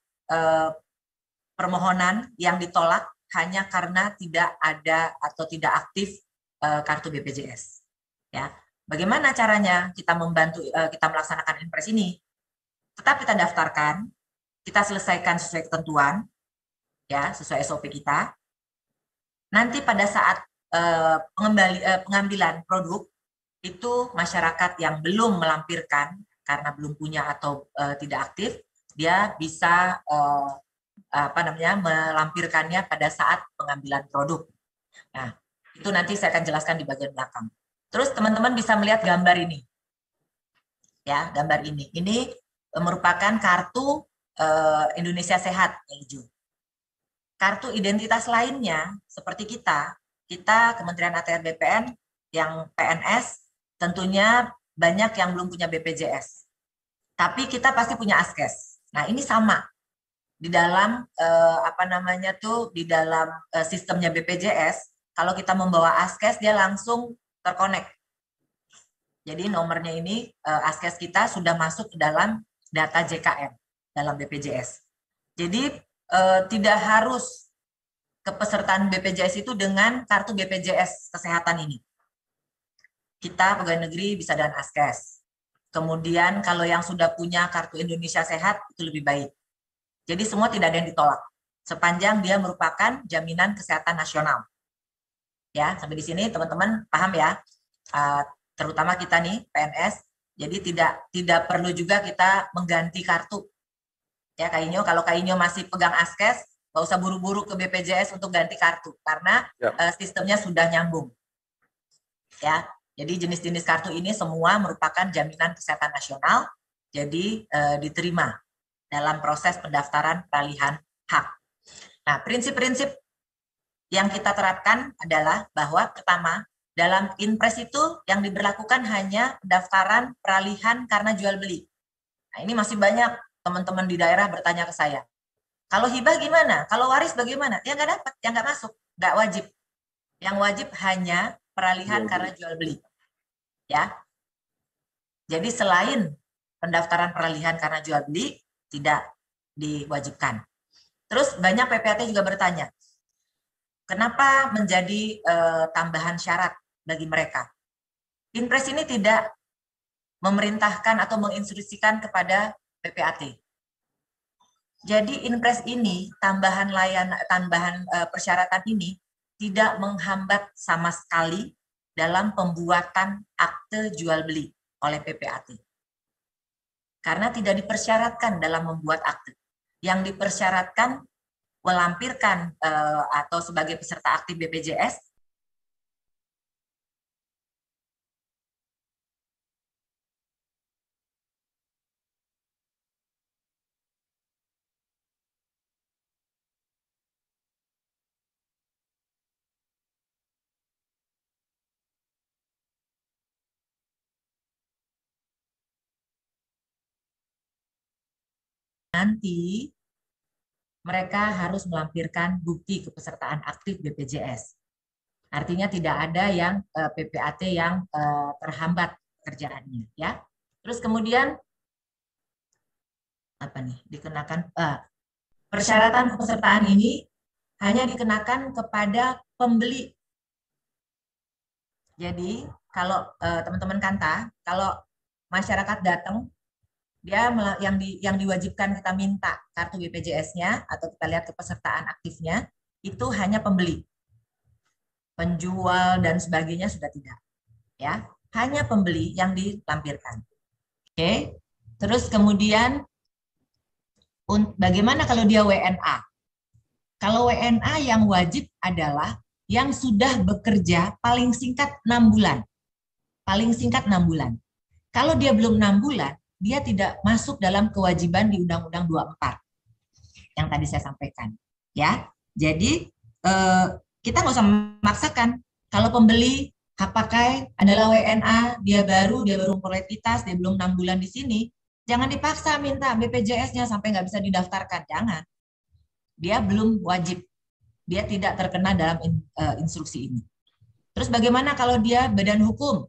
C: permohonan yang ditolak hanya karena tidak ada atau tidak aktif kartu BPJS, ya. Bagaimana caranya kita membantu kita melaksanakan Inpres ini? Tetap kita daftarkan, kita selesaikan sesuai ketentuan, ya, sesuai SOP kita. Nanti pada saat pengambilan produk itu masyarakat yang belum melampirkan karena belum punya atau tidak aktif, dia bisa melampirkannya pada saat pengambilan produk. Nah, itu nanti saya akan jelaskan di bagian belakang. Terus teman-teman bisa melihat gambar ini, ya, gambar ini. Ini merupakan kartu Indonesia Sehat yang hijau. Kartu identitas lainnya seperti kita Kementerian ATR BPN yang PNS tentunya banyak yang belum punya BPJS. Tapi kita pasti punya Askes. Nah, ini sama. Di dalam di dalam sistemnya BPJS, kalau kita membawa Askes dia langsung terkonek. Jadi nomornya ini Askes kita sudah masuk ke dalam data JKN dalam BPJS. Jadi tidak harus kepesertaan BPJS itu dengan kartu BPJS kesehatan ini. Kita pegawai negeri bisa dengan Askes. Kemudian kalau yang sudah punya kartu Indonesia Sehat itu lebih baik. Jadi semua tidak ada yang ditolak sepanjang dia merupakan jaminan kesehatan nasional. Ya, sampai di sini teman-teman paham ya? Terutama kita nih PNS. Jadi tidak perlu juga kita mengganti kartu. Ya, kalau Kak Inyo masih pegang Askes, nggak usah buru-buru ke BPJS untuk ganti kartu karena sistemnya sudah nyambung. Ya, Jadi jenis-jenis kartu ini semua merupakan jaminan kesehatan nasional, jadi diterima dalam proses pendaftaran peralihan hak. Nah, prinsip-prinsip yang kita terapkan adalah bahwa pertama, dalam Inpres itu yang diberlakukan hanya pendaftaran peralihan karena jual beli. Nah, ini masih banyak teman-teman di daerah bertanya ke saya. Kalau hibah gimana? Kalau waris bagaimana? Ya nggak dapat, ya nggak masuk, nggak wajib. Yang wajib hanya peralihan karena jual beli. Ya. Jadi selain pendaftaran peralihan karena jual beli tidak diwajibkan. Terus banyak PPAT juga bertanya, kenapa menjadi tambahan syarat bagi mereka? Inpres ini tidak memerintahkan atau menginstruksikan kepada PPAT. Jadi Inpres ini tambahan persyaratan ini tidak menghambat sama sekali dalam pembuatan akte jual beli oleh PPAT. Karena tidak dipersyaratkan dalam membuat akte. Yang dipersyaratkan melampirkan atau sebagai peserta aktif BPJS nanti mereka harus melampirkan bukti kepesertaan aktif BPJS. Artinya tidak ada yang PPAT yang terhambat pekerjaannya, ya. Terus kemudian apa nih? Dikenakan persyaratan kepesertaan ini hanya dikenakan kepada pembeli. Jadi kalau teman-teman Kanta, kalau masyarakat datang, dia yang diwajibkan kita minta kartu BPJS-nya atau kita lihat kepesertaan aktifnya itu hanya pembeli. Penjual dan sebagainya sudah tidak. Ya, hanya pembeli yang dilampirkan. Oke. Terus kemudian bagaimana kalau dia WNA? Kalau WNA yang wajib adalah yang sudah bekerja paling singkat 6 bulan. Paling singkat 6 bulan. Kalau dia belum 6 bulan, dia tidak masuk dalam kewajiban di Undang-Undang 24 yang tadi saya sampaikan, ya. Jadi kita nggak usah memaksakan. Kalau pembeli hak pakai adalah WNA, dia baru prolekitas, dia belum 6 bulan di sini, jangan dipaksa minta BPJS-nya sampai nggak bisa didaftarkan, jangan. Dia belum wajib, dia tidak terkena dalam instruksi ini. Terus bagaimana kalau dia badan hukum?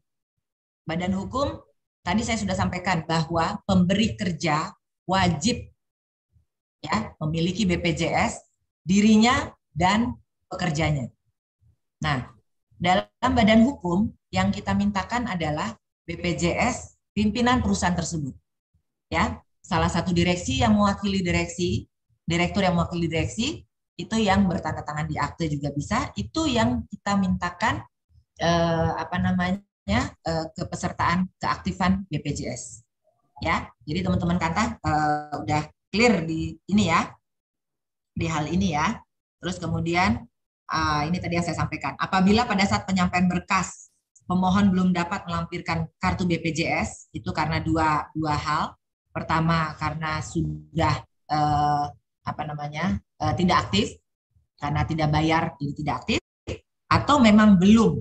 C: Badan hukum tadi saya sudah sampaikan bahwa pemberi kerja wajib ya memiliki BPJS dirinya dan pekerjanya. Nah, dalam badan hukum yang kita mintakan adalah BPJS pimpinan perusahaan tersebut. Ya, salah satu direksi yang mewakili direksi, direktur yang mewakili direksi itu yang bertanda tangan di akte juga bisa. Itu yang kita mintakan kepesertaan keaktifan BPJS. Ya, jadi teman-teman Kanta udah clear di ini ya, di hal ini ya. Terus kemudian ini tadi yang saya sampaikan. Apabila pada saat penyampaian berkas pemohon belum dapat melampirkan kartu BPJS itu karena dua hal. Pertama karena sudah tidak aktif karena tidak bayar jadi tidak aktif, atau memang belum.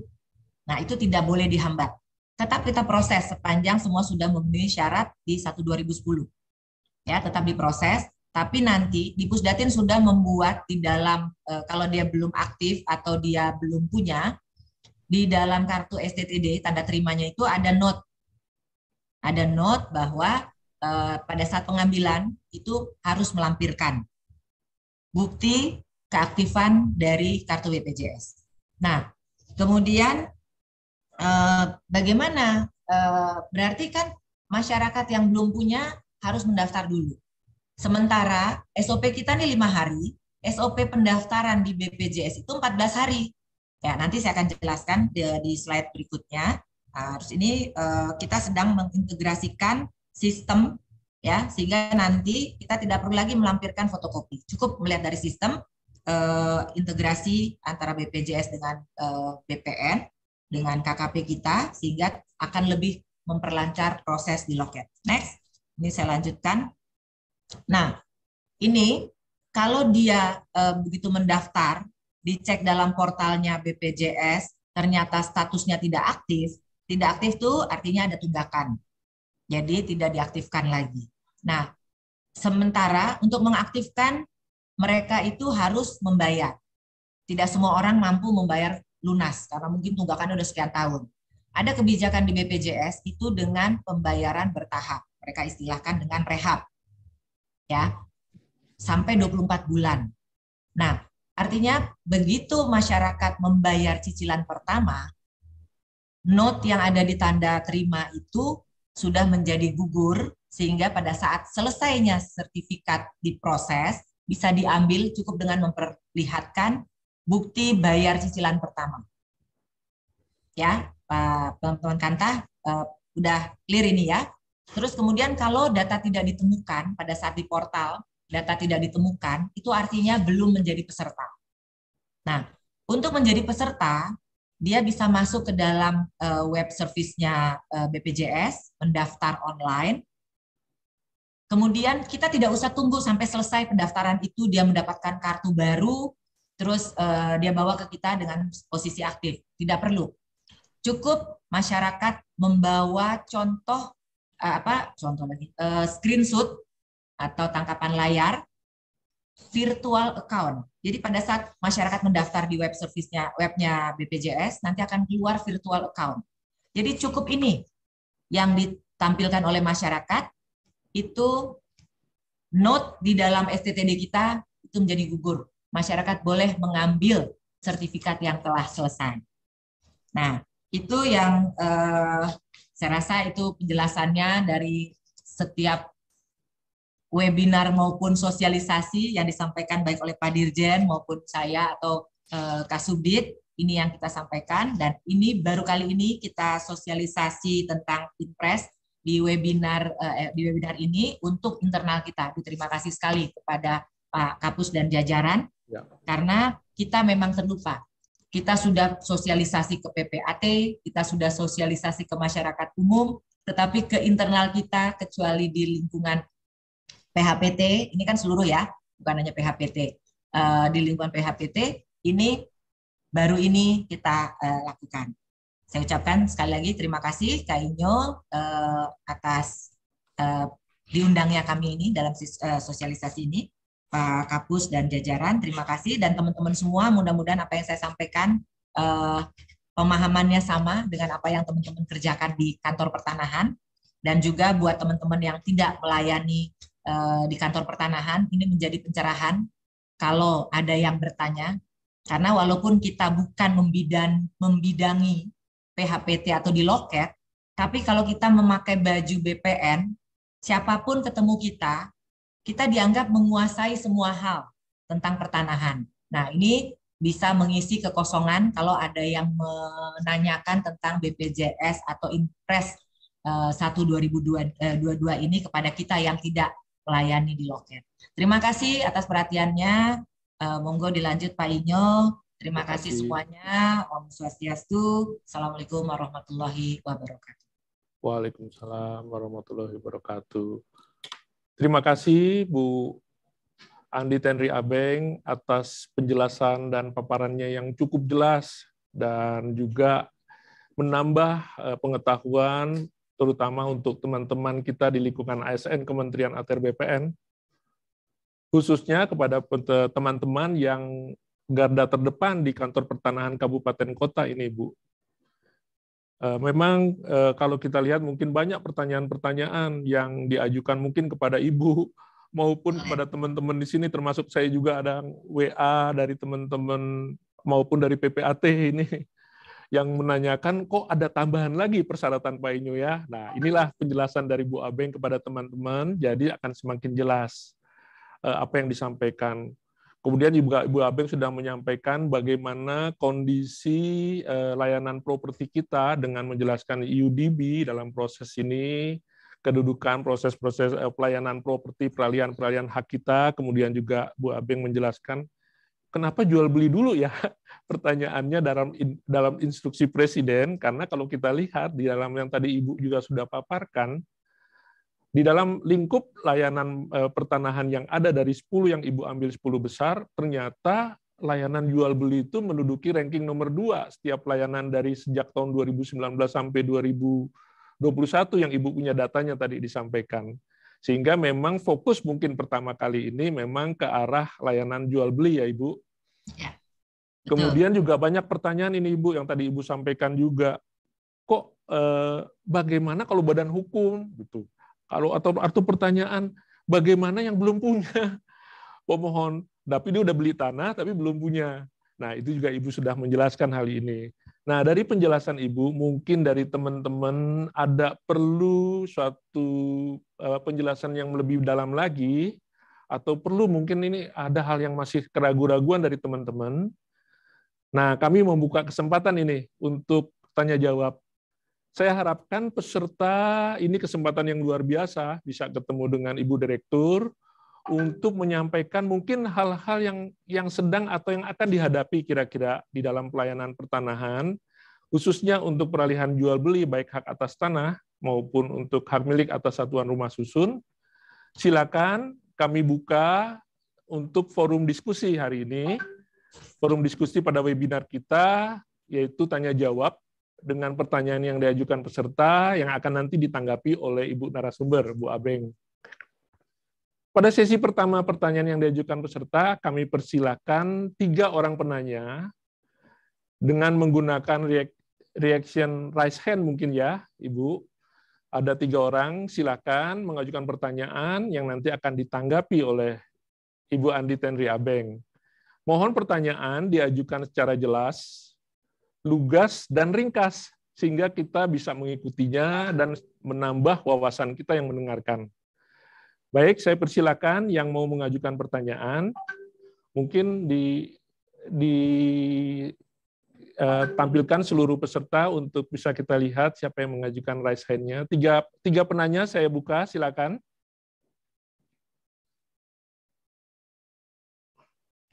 C: Nah, itu tidak boleh dihambat. Tetap kita proses sepanjang semua sudah memenuhi syarat di 1/2010. Ya, tetap diproses, tapi nanti di Pusdatin sudah membuat di dalam kalau dia belum aktif atau dia belum punya, di dalam kartu STTD tanda terimanya itu ada note. Ada note bahwa pada saat pengambilan itu harus melampirkan bukti keaktifan dari kartu BPJS. Nah, kemudian bagaimana? Berarti kan masyarakat yang belum punya harus mendaftar dulu. Sementara SOP kita nih 5 hari, SOP pendaftaran di BPJS itu 14 hari. Ya, nanti saya akan jelaskan di slide berikutnya. Terus ini kita sedang mengintegrasikan sistem ya, sehingga nanti kita tidak perlu lagi melampirkan fotokopi. Cukup melihat dari sistem integrasi antara BPJS dengan BPN. dengan KKP kita sehingga akan lebih memperlancar proses di loket. Next, ini saya lanjutkan. Nah, ini kalau dia begitu mendaftar, dicek dalam portalnya BPJS, ternyata statusnya tidak aktif itu artinya ada tunggakan. Jadi tidak diaktifkan lagi. Nah, sementara untuk mengaktifkan mereka itu harus membayar. Tidak semua orang mampu membayar lunas karena mungkin tunggakannya udah sekian tahun. Ada kebijakan di BPJS itu dengan pembayaran bertahap. Mereka istilahkan dengan rehab. Ya. Sampai 24 bulan. Nah, artinya begitu masyarakat membayar cicilan pertama, note yang ada di tanda terima itu sudah menjadi gugur sehingga pada saat selesainya sertifikat diproses bisa diambil cukup dengan memperlihatkan bukti bayar cicilan pertama. Ya, Pak teman-teman Kanta udah clear ini ya. Terus kemudian kalau data tidak ditemukan pada saat di portal, data tidak ditemukan, itu artinya belum menjadi peserta. Nah, untuk menjadi peserta, dia bisa masuk ke dalam web service-nya BPJS, mendaftar online. Kemudian kita tidak usah tunggu sampai selesai pendaftaran itu, dia mendapatkan kartu baru, terus dia bawa ke kita dengan posisi aktif. Tidak perlu. Cukup masyarakat membawa screenshot atau tangkapan layar virtual account. Jadi pada saat masyarakat mendaftar di web service-nya, webnya BPJS, nanti akan keluar virtual account. Jadi cukup ini yang ditampilkan oleh masyarakat, itu note di dalam STTD kita itu menjadi gugur. Masyarakat boleh mengambil sertifikat yang telah selesai. Nah, itu yang saya rasa itu penjelasannya dari setiap webinar maupun sosialisasi yang disampaikan baik oleh Pak Dirjen maupun saya atau Kasubdit, ini yang kita sampaikan, dan ini baru kali ini kita sosialisasi tentang Inpres di webinar ini untuk internal kita. Terima kasih sekali kepada Pak Kapus dan jajaran, karena kita memang terlupa. Kita sudah sosialisasi ke PPAT, kita sudah sosialisasi ke masyarakat umum, tetapi ke internal kita, kecuali di lingkungan PHPT, ini kan seluruh ya, bukan hanya PHPT. Di lingkungan PHPT, ini baru ini kita lakukan. Saya ucapkan sekali lagi terima kasih Kak Inyo atas diundangnya kami ini dalam sosialisasi ini. Pak Kapus dan jajaran, terima kasih. Dan teman-teman semua, mudah-mudahan apa yang saya sampaikan pemahamannya sama dengan apa yang teman-teman kerjakan di kantor pertanahan. Dan juga buat teman-teman yang tidak melayani di kantor pertanahan, ini menjadi pencerahan kalau ada yang bertanya. Karena walaupun kita bukan membidangi PHPT atau di loket, tapi kalau kita memakai baju BPN, siapapun ketemu kita dianggap menguasai semua hal tentang pertanahan. Nah, ini bisa mengisi kekosongan kalau ada yang menanyakan tentang BPJS atau Inpres 1/2022 ini kepada kita yang tidak melayani di loket. Terima kasih atas perhatiannya. Monggo dilanjut Pak Inyo. Terima kasih semuanya. Om Swastiastu. Assalamualaikum warahmatullahi wabarakatuh.
D: Waalaikumsalam warahmatullahi wabarakatuh. Terima kasih Bu Andi Tenri Abeng atas penjelasan dan paparannya yang cukup jelas dan juga menambah pengetahuan terutama untuk teman-teman kita di lingkungan ASN Kementerian ATR BPN, khususnya kepada teman-teman yang garda terdepan di kantor pertanahan kabupaten kota ini, Bu. Memang kalau kita lihat mungkin banyak pertanyaan-pertanyaan yang diajukan mungkin kepada Ibu maupun kepada teman-teman di sini, termasuk saya juga ada WA dari teman-teman maupun dari PPAT ini yang menanyakan kok ada tambahan lagi persyaratan Pak Inyo ya. Nah, inilah penjelasan dari Bu Abeng kepada teman-teman, jadi akan semakin jelas apa yang disampaikan. Kemudian Ibu Abeng sudah menyampaikan bagaimana kondisi layanan properti kita dengan menjelaskan UDB dalam proses ini, kedudukan proses-proses pelayanan properti, peralihan hak kita, kemudian juga Bu Abeng menjelaskan kenapa jual beli dulu ya? Pertanyaannya dalam instruksi Presiden, karena kalau kita lihat di dalam yang tadi Ibu juga sudah paparkan, di dalam lingkup layanan pertanahan yang ada dari 10 yang Ibu ambil 10 besar, ternyata layanan jual beli itu menduduki ranking nomor 2 setiap layanan dari sejak tahun 2019 sampai 2021 yang Ibu punya datanya tadi disampaikan. Sehingga memang fokus mungkin pertama kali ini memang ke arah layanan jual beli ya Ibu.
C: Ya,
D: kemudian juga banyak pertanyaan ini Ibu yang tadi Ibu sampaikan juga. Kok bagaimana kalau badan hukum gitu? Atau pertanyaan bagaimana yang belum punya pemohon, tapi dia udah beli tanah tapi belum punya. Nah, itu juga Ibu sudah menjelaskan hal ini. Nah, dari penjelasan Ibu, mungkin dari teman-teman ada perlu suatu penjelasan yang lebih dalam lagi, atau perlu mungkin ini ada hal yang masih keraguan-raguan dari teman-teman. Nah, kami membuka kesempatan ini untuk tanya jawab. Saya harapkan peserta ini kesempatan yang luar biasa, bisa ketemu dengan Ibu Direktur, untuk menyampaikan mungkin hal-hal yang sedang atau yang akan dihadapi kira-kira di dalam pelayanan pertanahan, khususnya untuk peralihan jual beli baik hak atas tanah maupun untuk hak milik atas satuan rumah susun. Silakan kami buka untuk forum diskusi hari ini. Forum diskusi pada webinar kita yaitu tanya jawab dengan pertanyaan yang diajukan peserta yang akan nanti ditanggapi oleh Ibu narasumber, Bu Abeng. Pada sesi pertama pertanyaan yang diajukan peserta, kami persilakan 3 orang penanya dengan menggunakan reaction raise hand mungkin ya, Ibu. Ada 3 orang, silakan mengajukan pertanyaan yang nanti akan ditanggapi oleh Ibu Andi Tenri Abeng. Mohon pertanyaan diajukan secara jelas, lugas, dan ringkas, sehingga kita bisa mengikutinya dan menambah wawasan kita yang mendengarkan. Baik, saya persilakan yang mau mengajukan pertanyaan, mungkin tampilkan seluruh peserta untuk bisa kita lihat siapa yang mengajukan raise hand-nya. 3 penanya saya buka, silakan.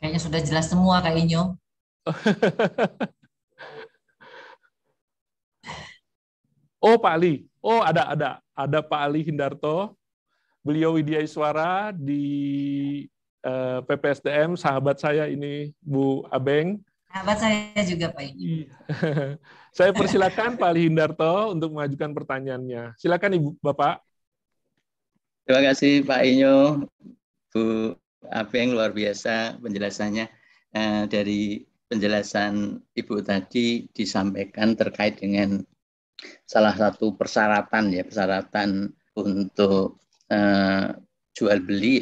C: Kayaknya sudah jelas semua Kak Inyo.
D: Oh, Pak Ali. Oh, ada Pak Ali Hindarto. Beliau Widya Iswara di PPSDM, sahabat saya ini, Bu Abeng.
C: Sahabat saya juga Pak Inyo.
D: Saya persilakan Pak Ali Hindarto untuk mengajukan pertanyaannya. Silakan Ibu Bapak.
B: Terima kasih Pak Inyo, Bu Abeng, luar biasa penjelasannya. Dari penjelasan Ibu tadi disampaikan terkait dengan salah satu persyaratan untuk jual beli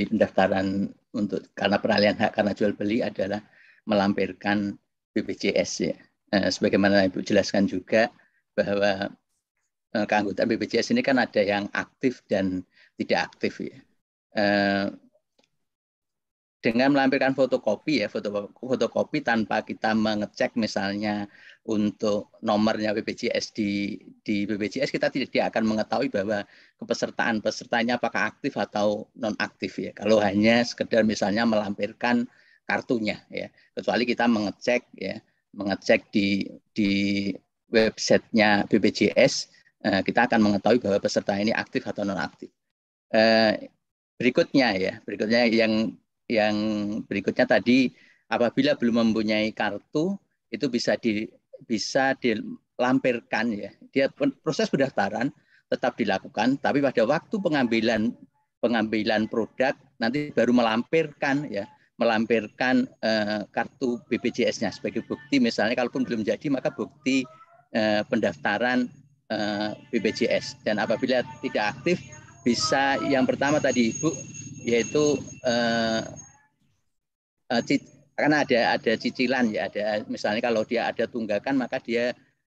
B: pendaftaran untuk karena peralihan hak karena jual beli adalah melampirkan BPJS ya. Sebagaimana Ibu jelaskan juga bahwa keanggotaan BPJS ini kan ada yang aktif dan tidak aktif ya. Dengan melampirkan fotokopi fotokopi tanpa kita mengecek misalnya untuk nomornya BPJS di BPJS, kita tidak akan mengetahui bahwa pesertanya apakah aktif atau non aktif ya. Kalau hanya sekedar misalnya melampirkan kartunya ya, kecuali kita mengecek di websitenya BPJS, kita akan mengetahui bahwa peserta ini aktif atau non aktif. Berikutnya yang berikutnya tadi, apabila belum mempunyai kartu itu bisa dilampirkan ya. Proses pendaftaran tetap dilakukan, tapi pada waktu pengambilan produk nanti baru melampirkan kartu BPJS-nya sebagai bukti, misalnya kalaupun belum jadi maka bukti pendaftaran BPJS. Dan apabila tidak aktif, bisa yang pertama tadi Ibu, yaitu karena ada cicilan ya, ada misalnya kalau dia ada tunggakan maka dia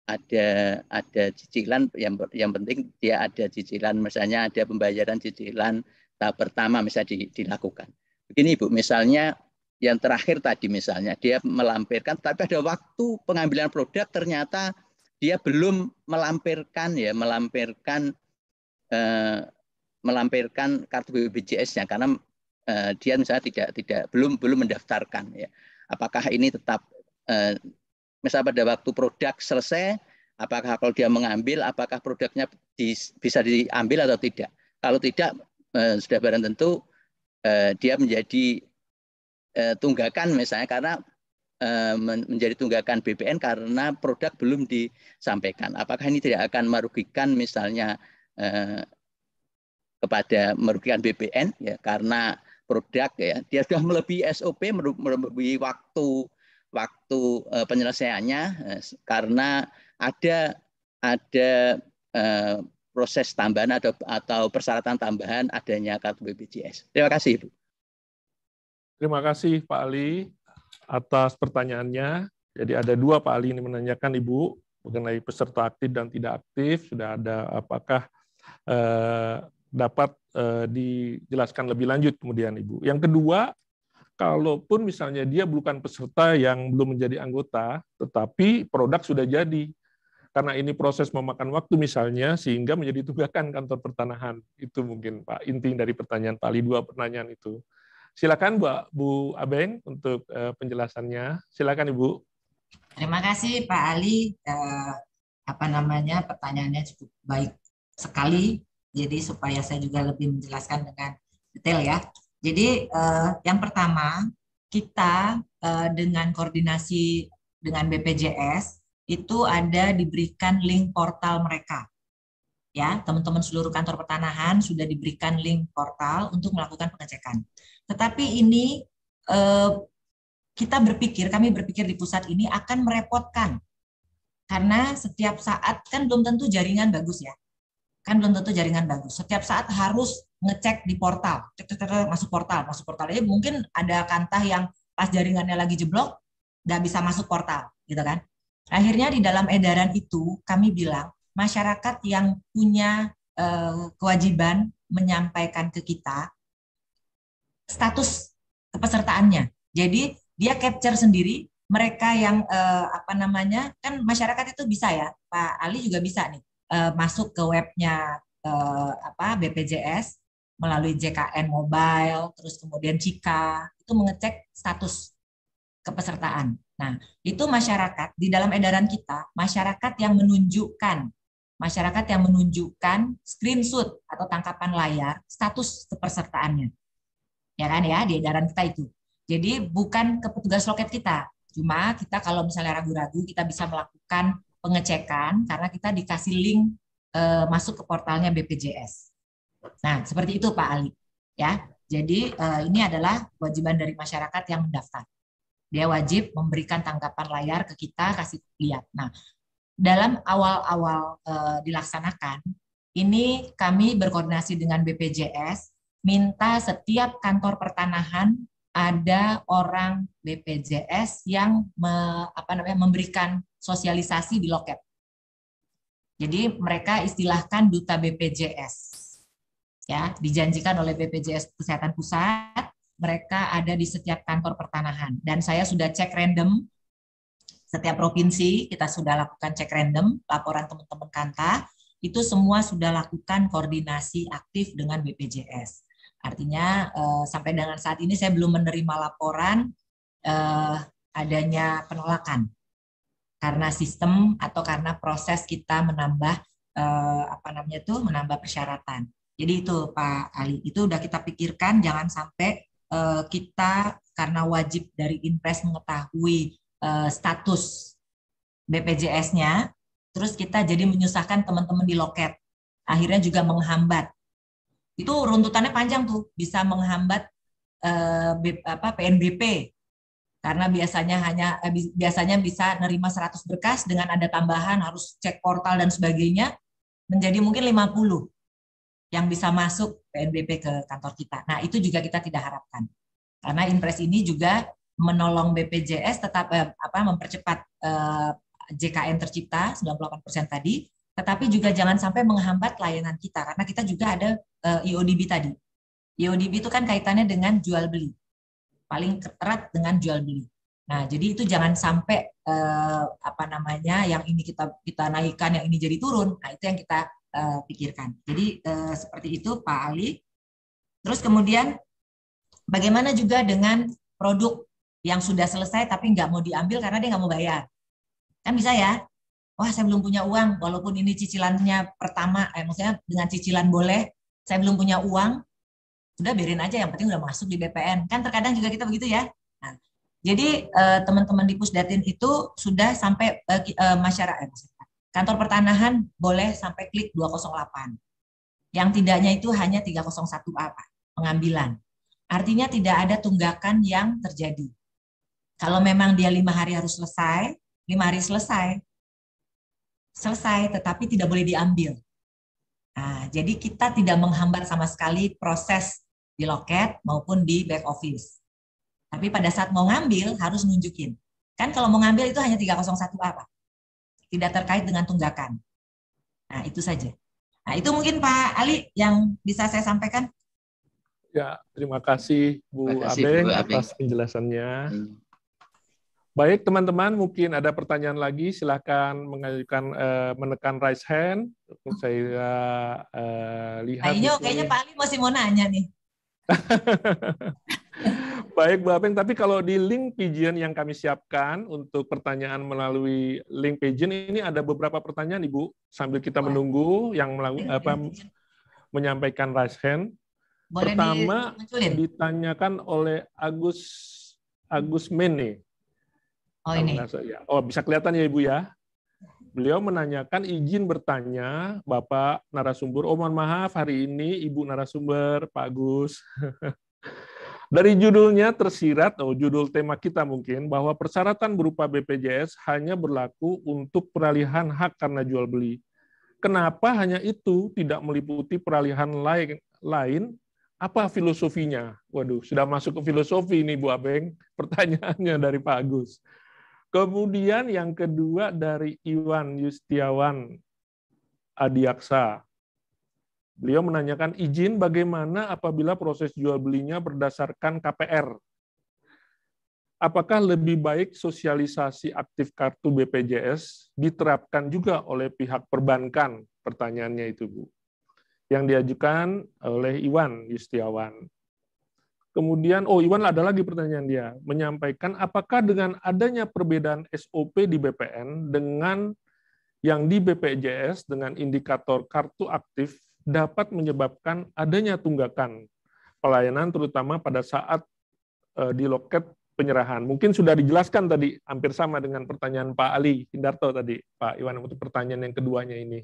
B: ada cicilan, yang penting dia ada cicilan, misalnya ada pembayaran cicilan tahap pertama misalnya dilakukan. Begini Ibu, misalnya yang terakhir tadi misalnya dia melampirkan tapi ada waktu pengambilan produk ternyata dia belum melampirkan kartu BPJS-nya karena dia misalnya belum mendaftarkan ya. Apakah ini tetap misalnya pada waktu produk selesai, apakah kalau dia mengambil, apakah produknya bisa diambil atau tidak? Kalau tidak, sudah barang tentu dia menjadi tunggakan misalnya karena menjadi tunggakan BPN karena produk belum disampaikan. Apakah ini tidak akan merugikan misalnya merugikan BPN ya karena produk ya dia sudah melebihi SOP, melebihi waktu penyelesaiannya karena ada proses tambahan atau persyaratan tambahan adanya kartu BPJS. Terima kasih, Ibu.
D: Terima kasih Pak Ali atas pertanyaannya. Jadi ada dua Pak Ali ini menanyakan Ibu mengenai peserta aktif dan tidak aktif. Sudah ada apakah dapat dijelaskan lebih lanjut kemudian Ibu. Yang kedua, kalaupun misalnya dia bukan peserta yang belum menjadi anggota, tetapi produk sudah jadi. Karena ini proses memakan waktu misalnya, sehingga menjadi tunggakan kantor pertanahan. Itu mungkin Pak inti dari pertanyaan Pak Ali, dua pertanyaan itu. Silakan Bu Abeng untuk penjelasannya. Silakan Ibu.
C: Terima kasih Pak Ali. Pertanyaannya cukup baik sekali. Jadi supaya saya juga lebih menjelaskan dengan detail ya. Jadi yang pertama kita dengan koordinasi dengan BPJS itu ada diberikan link portal mereka. Ya, teman-teman seluruh kantor pertanahan sudah diberikan link portal untuk melakukan pengecekan. Tetapi ini kami berpikir di pusat ini akan merepotkan. Karena setiap saat kan belum tentu jaringan bagus ya. Setiap saat harus ngecek di portal. Masuk portal. Jadi mungkin ada kantah yang pas jaringannya lagi jeblok, nggak bisa masuk portal, gitu kan. Akhirnya di dalam edaran itu kami bilang, masyarakat yang punya kewajiban menyampaikan ke kita status kepesertaannya. Jadi dia capture sendiri mereka yang kan masyarakat itu bisa ya, Pak Ali juga bisa nih masuk ke webnya BPJS melalui JKN Mobile, terus kemudian Cika itu mengecek status kepesertaan. Nah, itu masyarakat di dalam edaran kita, masyarakat yang menunjukkan screenshot atau tangkapan layar status kepesertaannya. Ya kan ya, di edaran kita itu. Jadi bukan ke petugas loket kita. Cuma kita kalau misalnya ragu-ragu kita bisa melakukan pengecekan karena kita dikasih link masuk ke portalnya BPJS. Nah, seperti itu Pak Ali. Ya. Jadi ini adalah kewajiban dari masyarakat yang mendaftar. Dia wajib memberikan tanggapan layar ke kita, kasih lihat. Nah, dalam awal-awal dilaksanakan, ini kami berkoordinasi dengan BPJS, minta setiap kantor pertanahan ada orang BPJS yang memberikan sosialisasi di loket. Jadi mereka istilahkan duta BPJS. Ya, dijanjikan oleh BPJS Kesehatan Pusat, mereka ada di setiap kantor pertanahan. Dan saya sudah cek random, setiap provinsi kita sudah lakukan cek random, laporan teman-teman Kanta, itu semua sudah lakukan koordinasi aktif dengan BPJS. Artinya sampai dengan saat ini saya belum menerima laporan adanya penolakan. Karena sistem atau karena proses kita menambah menambah persyaratan. Jadi itu Pak Ali, itu udah kita pikirkan jangan sampai kita karena wajib dari Inpres mengetahui status BPJS-nya, terus kita jadi menyusahkan teman-teman di loket, akhirnya juga menghambat. Itu runtutannya panjang tuh, bisa menghambat PNBP, karena biasanya bisa nerima 100 berkas, dengan ada tambahan harus cek portal dan sebagainya, menjadi mungkin 50 yang bisa masuk PNBP ke kantor kita. Nah, itu juga kita tidak harapkan. Karena Inpres ini juga menolong BPJS tetap mempercepat JKN tercipta 98% tadi, tetapi juga jangan sampai menghambat layanan kita, karena kita juga ada IODB tadi. IODB itu kan kaitannya dengan jual beli. Paling erat dengan jual beli. Nah, jadi itu jangan sampai yang ini kita naikkan, yang ini jadi turun. Nah, itu yang kita pikirkan. Jadi seperti itu Pak Ali. Terus kemudian Bagaimana juga dengan produk yang sudah selesai tapi nggak mau diambil karena dia nggak mau bayar? Kan bisa ya, wah saya belum punya uang, walaupun ini cicilannya pertama, maksudnya dengan cicilan boleh, saya belum punya uang, udah biarin aja, yang penting udah masuk di BPN. Kan terkadang juga kita begitu ya. Nah, jadi teman-teman di Pusdatin itu sudah sampai masyarakat, kantor pertanahan boleh sampai klik 208. Yang tidaknya itu hanya 301A, Pak, pengambilan. Artinya tidak ada tunggakan yang terjadi. Kalau memang dia 5 hari harus selesai, 5 hari selesai, tetapi tidak boleh diambil. Nah, jadi kita tidak menghambat sama sekali proses di loket maupun di back office. Tapi pada saat mau ngambil harus nunjukin. Kan kalau mau ngambil itu hanya 301A, Pak. Tidak terkait dengan tunggakan. Nah, itu saja. Nah, itu mungkin Pak Ali yang bisa saya sampaikan.
D: Ya, terima kasih Bu Abeng atas penjelasannya. Baik, teman-teman, mungkin ada pertanyaan lagi, silakan mengajukan menekan raise hand. Saya lihat.
C: Kayaknya Pak Ali masih mau nanya nih.
D: Baik, Bu Abeng, tapi kalau di link Pigeon yang kami siapkan untuk pertanyaan melalui link Pigeon ini ada beberapa pertanyaan, Ibu, sambil kita menunggu yang menyampaikan raise hand. Boleh pertama ditanyakan oleh Agus Mene.
C: Oh ini.
D: Oh, bisa kelihatan ya Ibu ya. Beliau menanyakan izin bertanya Bapak narasumber. Oh, mohon maaf hari ini Ibu narasumber Pak Agus. Dari judulnya tersirat, judul tema kita mungkin, bahwa persyaratan berupa BPJS hanya berlaku untuk peralihan hak karena jual beli. Kenapa hanya itu, tidak meliputi peralihan lain? Apa filosofinya? Waduh, sudah masuk ke filosofi ini Bu Abeng, pertanyaannya dari Pak Agus. Kemudian yang kedua dari Iwan Yustiawan Adiaksa. Beliau menanyakan izin bagaimana apabila proses jual belinya berdasarkan KPR. Apakah lebih baik sosialisasi aktif kartu BPJS diterapkan juga oleh pihak perbankan? Pertanyaannya itu, Bu. Yang diajukan oleh Iwan Yustiawan. Kemudian, Iwan ada lagi pertanyaan dia, menyampaikan apakah dengan adanya perbedaan SOP di BPN dengan yang di BPJS dengan indikator kartu aktif dapat menyebabkan adanya tunggakan pelayanan terutama pada saat di loket penyerahan. Mungkin sudah dijelaskan tadi, hampir sama dengan pertanyaan Pak Ali Hindarto tadi, Pak Iwan, untuk pertanyaan yang keduanya ini.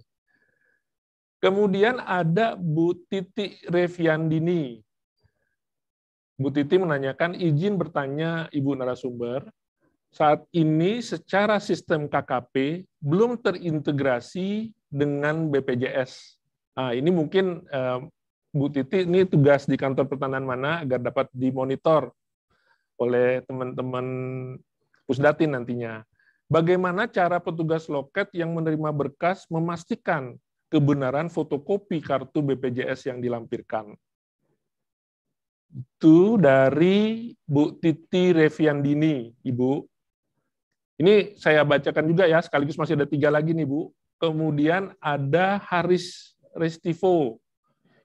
D: Kemudian ada Bu Titi Reviandini. Bu Titi menanyakan izin bertanya Ibu narasumber, saat ini secara sistem KKP belum terintegrasi dengan BPJS. Nah, ini mungkin Bu Titi, ini tugas di kantor pertanahan mana agar dapat dimonitor oleh teman-teman Pusdatin nantinya. Bagaimana cara petugas loket yang menerima berkas memastikan kebenaran fotokopi kartu BPJS yang dilampirkan? Itu dari Bu Titi Reviandini, Ibu. Ini saya bacakan juga ya, sekaligus masih ada 3 lagi nih, Bu. Kemudian ada Haris Restivo.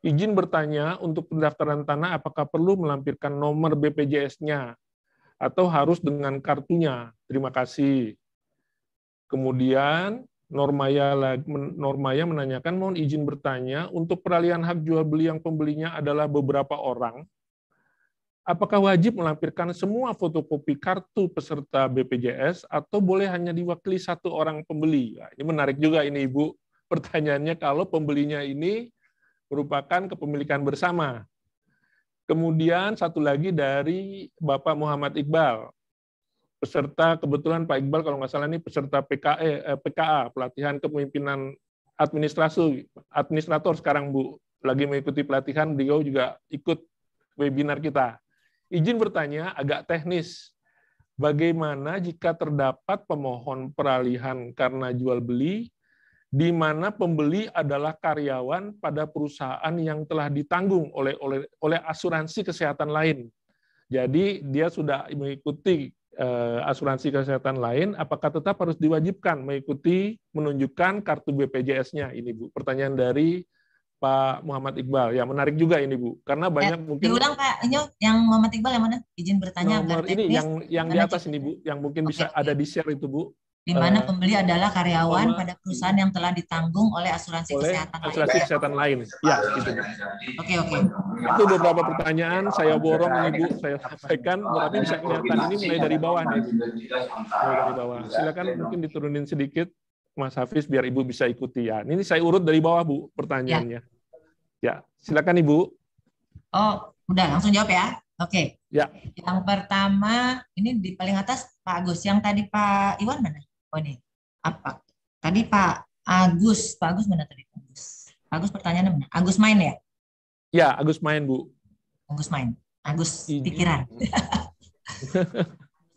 D: Izin bertanya untuk pendaftaran tanah apakah perlu melampirkan nomor BPJS-nya atau harus dengan kartunya? Terima kasih. Kemudian Normaya menanyakan, mohon izin bertanya, untuk peralihan hak jual beli yang pembelinya adalah beberapa orang, apakah wajib melampirkan semua fotokopi kartu peserta BPJS atau boleh hanya diwakili 1 orang pembeli? Nah, ini menarik juga ini Ibu, pertanyaannya kalau pembelinya ini merupakan kepemilikan bersama. Kemudian satu lagi dari Bapak Muhammad Iqbal. Peserta, kebetulan Pak Iqbal kalau nggak salah ini peserta PKA, pelatihan kepemimpinan administrator sekarang Bu, lagi mengikuti pelatihan, beliau juga ikut webinar kita. Izin bertanya agak teknis, bagaimana jika terdapat pemohon peralihan karena jual beli, di mana pembeli adalah karyawan pada perusahaan yang telah ditanggung oleh asuransi kesehatan lain. Jadi dia sudah mengikuti asuransi kesehatan lain, apakah tetap harus diwajibkan mengikuti menunjukkan kartu BPJS-nya? Ini Bu, pertanyaan dari Pak Muhammad Iqbal. Ya, menarik juga ini, Bu. Karena banyak mungkin
C: diulang Pak Inyo, yang Muhammad Iqbal yang mana? Izin bertanya
D: nomor
C: agar
D: ini
C: teknis.
D: yang di atas ini, Bu, yang mungkin bisa ada di share itu, Bu.
C: Di mana pembeli adalah karyawan pada perusahaan yang telah ditanggung oleh asuransi kesehatan
D: lain. Ya, itu.
C: Oke.
D: Itu beberapa pertanyaan saya borong ini, Bu, saya sampaikan, tapi bisa kelihatan ini mulai dari bawah nih. Mulai dari bawah. Silakan mungkin diturunin sedikit Mas Hafiz biar Ibu bisa ikuti ya. Ini saya urut dari bawah, Bu, pertanyaannya. Ya, silakan Ibu.
C: Oh, udah langsung jawab ya. Oke.
D: Ya.
C: Yang pertama ini di paling atas Pak Agus. Yang tadi Pak Iwan mana? Oh ini apa? Tadi Pak Agus. Pak Agus mana tadi? Pak Agus pertanyaannya mana? Agus main ya?
D: Ya, Agus main, Bu.
C: Agus main. Agus pikiran.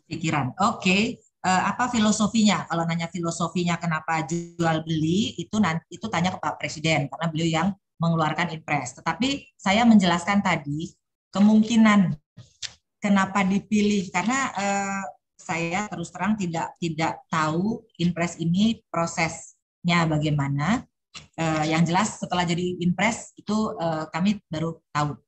C: Pikiran. Oke. Apa filosofinya? Kalau nanya filosofinya kenapa jual beli itu nanti itu tanya ke Pak Presiden karena beliau yang mengeluarkan impres. Tetapi saya menjelaskan tadi kemungkinan kenapa dipilih karena saya terus terang tidak tahu impres ini prosesnya bagaimana. Yang jelas setelah jadi impres itu kami baru tahu.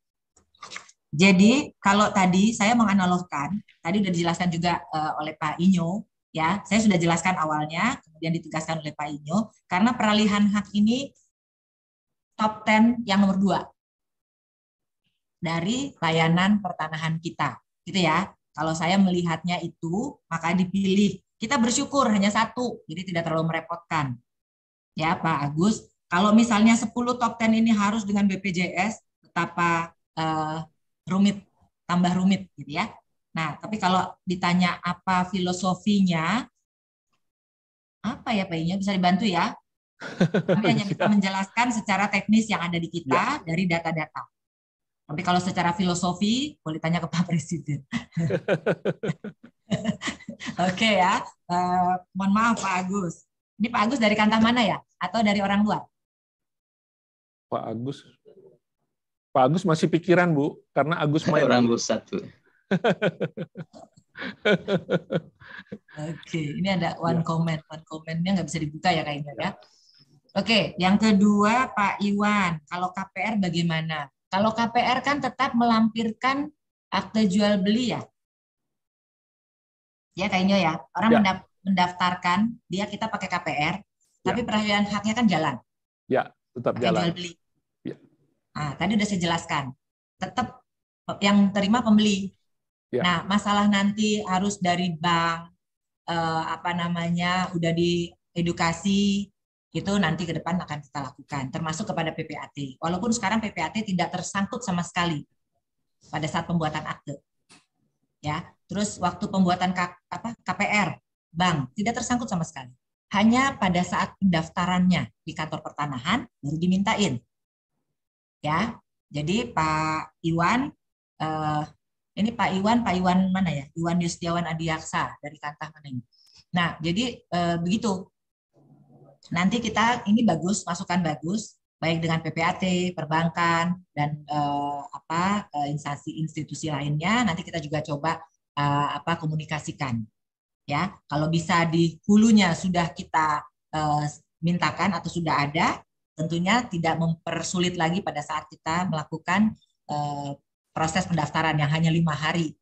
C: Jadi kalau tadi saya menganalogkan, tadi sudah dijelaskan juga oleh Pak Inyo, ya saya sudah jelaskan awalnya, kemudian ditegaskan oleh Pak Inyo, karena peralihan hak ini top 10 yang nomor 2 dari layanan pertanahan kita, gitu ya. Kalau saya melihatnya itu, maka dipilih. Kita bersyukur hanya 1, jadi tidak terlalu merepotkan. Ya, Pak Agus, kalau misalnya 10 top 10 ini harus dengan BPJS, betapa rumit, tambah rumit, gitu ya. Nah, tapi kalau ditanya apa filosofinya, apa ya Pak Inya, bisa dibantu ya? Kami hanya bisa menjelaskan secara teknis yang ada di kita dari data-data. Tapi kalau secara filosofi, boleh tanya ke Pak Presiden. Oke ya, mohon maaf Pak Agus. Ini Pak Agus dari kantah mana ya? Atau dari orang luar?
D: Pak Agus masih pikiran, Bu, karena Agus main
B: orang pusat, Bu.
C: Oke, ini ada one comment. One comment-nya nggak bisa dibuka ya kayaknya ya. Oke, yang kedua Pak Iwan, kalau KPR bagaimana? Kalau KPR kan tetap melampirkan akte jual beli ya. Ya kayaknya ya. Orang mendaftarkan, kita pakai KPR, tapi peralihan haknya kan jalan.
D: Ya, tetap
C: pakai
D: jalan.
C: Jual beli. Ya. Nah, tadi udah saya jelaskan. Tetap yang terima pembeli. Ya. Nah, masalah nanti harus dari bank, udah diedukasi, itu nanti ke depan akan kita lakukan, termasuk kepada PPAT. Walaupun sekarang PPAT tidak tersangkut sama sekali pada saat pembuatan akte. Ya, terus waktu pembuatan KPR, bank tidak tersangkut sama sekali. Hanya pada saat pendaftarannya di kantor pertanahan baru dimintain. Ya, jadi Pak Iwan, ini Pak Iwan mana ya? Iwan Yustiawan Adiaksa dari kantah mana ini? Nah, jadi begitu. Nanti kita ini bagus, masukan bagus, baik dengan PPAT, perbankan, dan instansi institusi lainnya. Nanti kita juga coba komunikasikan. Ya, kalau bisa di hulunya sudah kita mintakan atau sudah ada, tentunya tidak mempersulit lagi pada saat kita melakukan proses pendaftaran yang hanya 5 hari,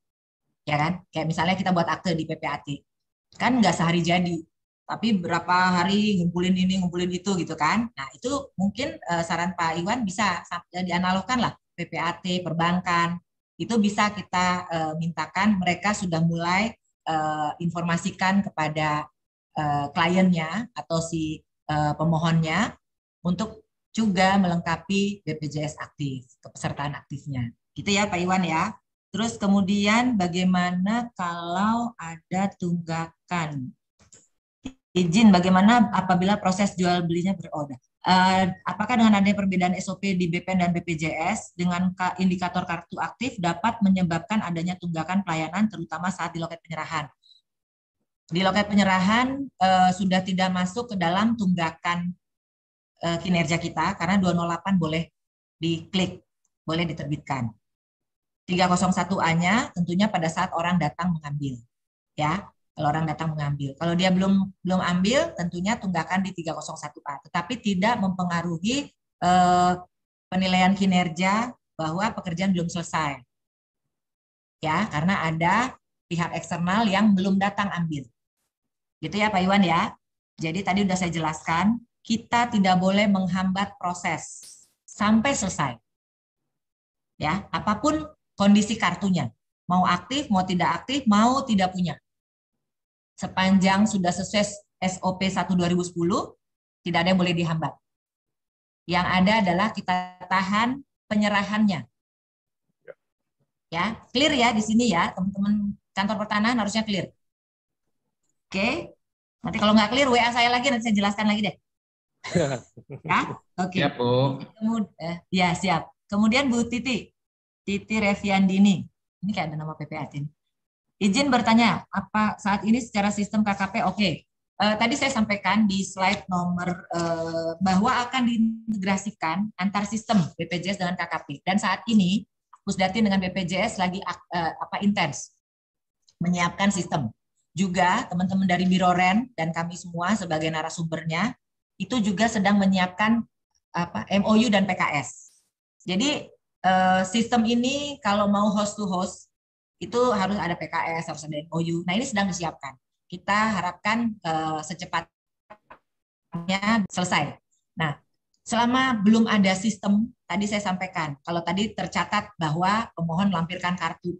C: ya kan? Kayak misalnya kita buat akte di PPAT, kan nggak sehari jadi. Tapi berapa hari ngumpulin ini, ngumpulin itu gitu kan. Nah itu mungkin saran Pak Iwan bisa dianalogkan lah PPAT, perbankan. Itu bisa kita mintakan mereka sudah mulai informasikan kepada kliennya atau si pemohonnya untuk juga melengkapi BPJS aktif, kepesertaan aktifnya. Gitu ya Pak Iwan ya. Terus kemudian bagaimana kalau ada tunggakan? Izin bagaimana apabila proses jual belinya beroda? Apakah dengan adanya perbedaan SOP di BPN dan BPJS dengan indikator kartu aktif dapat menyebabkan adanya tunggakan pelayanan terutama saat di loket penyerahan? Di loket penyerahan sudah tidak masuk ke dalam tunggakan kinerja kita karena 208 boleh diklik, boleh diterbitkan. 301A-nya tentunya pada saat orang datang mengambil. Ya. Kalau orang datang mengambil. Kalau dia belum ambil, tentunya tunggakan di 301A. Tetapi tidak mempengaruhi penilaian kinerja bahwa pekerjaan belum selesai. Ya, karena ada pihak eksternal yang belum datang ambil. Gitu ya Pak Iwan ya. Jadi tadi udah saya jelaskan, kita tidak boleh menghambat proses sampai selesai. Ya, apapun kondisi kartunya. Mau aktif, mau tidak aktif, mau tidak punya. Sepanjang sudah sesuai SOP 1 2010, tidak ada yang boleh dihambat. Yang ada adalah kita tahan penyerahannya. Ya, clear ya di sini ya, teman-teman kantor pertanahan harusnya clear. Oke. Nanti kalau nggak clear, WA saya lagi, nanti saya jelaskan lagi deh. Ya, oke.
E: Siap, Bu.
C: Ya, siap. Kemudian Bu Titi Reviandini. Ini kayak ada nama PPAT ini. Izin bertanya, apa saat ini secara sistem KKP oke? Tadi saya sampaikan di slide nomor bahwa akan diintegrasikan antar sistem BPJS dengan KKP. Dan saat ini Pusdatin dengan BPJS lagi intens menyiapkan sistem. Juga teman-teman dari Biro Ren dan kami semua sebagai narasumbernya itu juga sedang menyiapkan MOU dan PKS. Jadi sistem ini kalau mau host to host itu harus ada PKS, harus ada MOU. Nah, ini sedang disiapkan. Kita harapkan secepatnya selesai. Nah, selama belum ada sistem, tadi saya sampaikan, kalau tadi tercatat bahwa pemohon melampirkan kartu.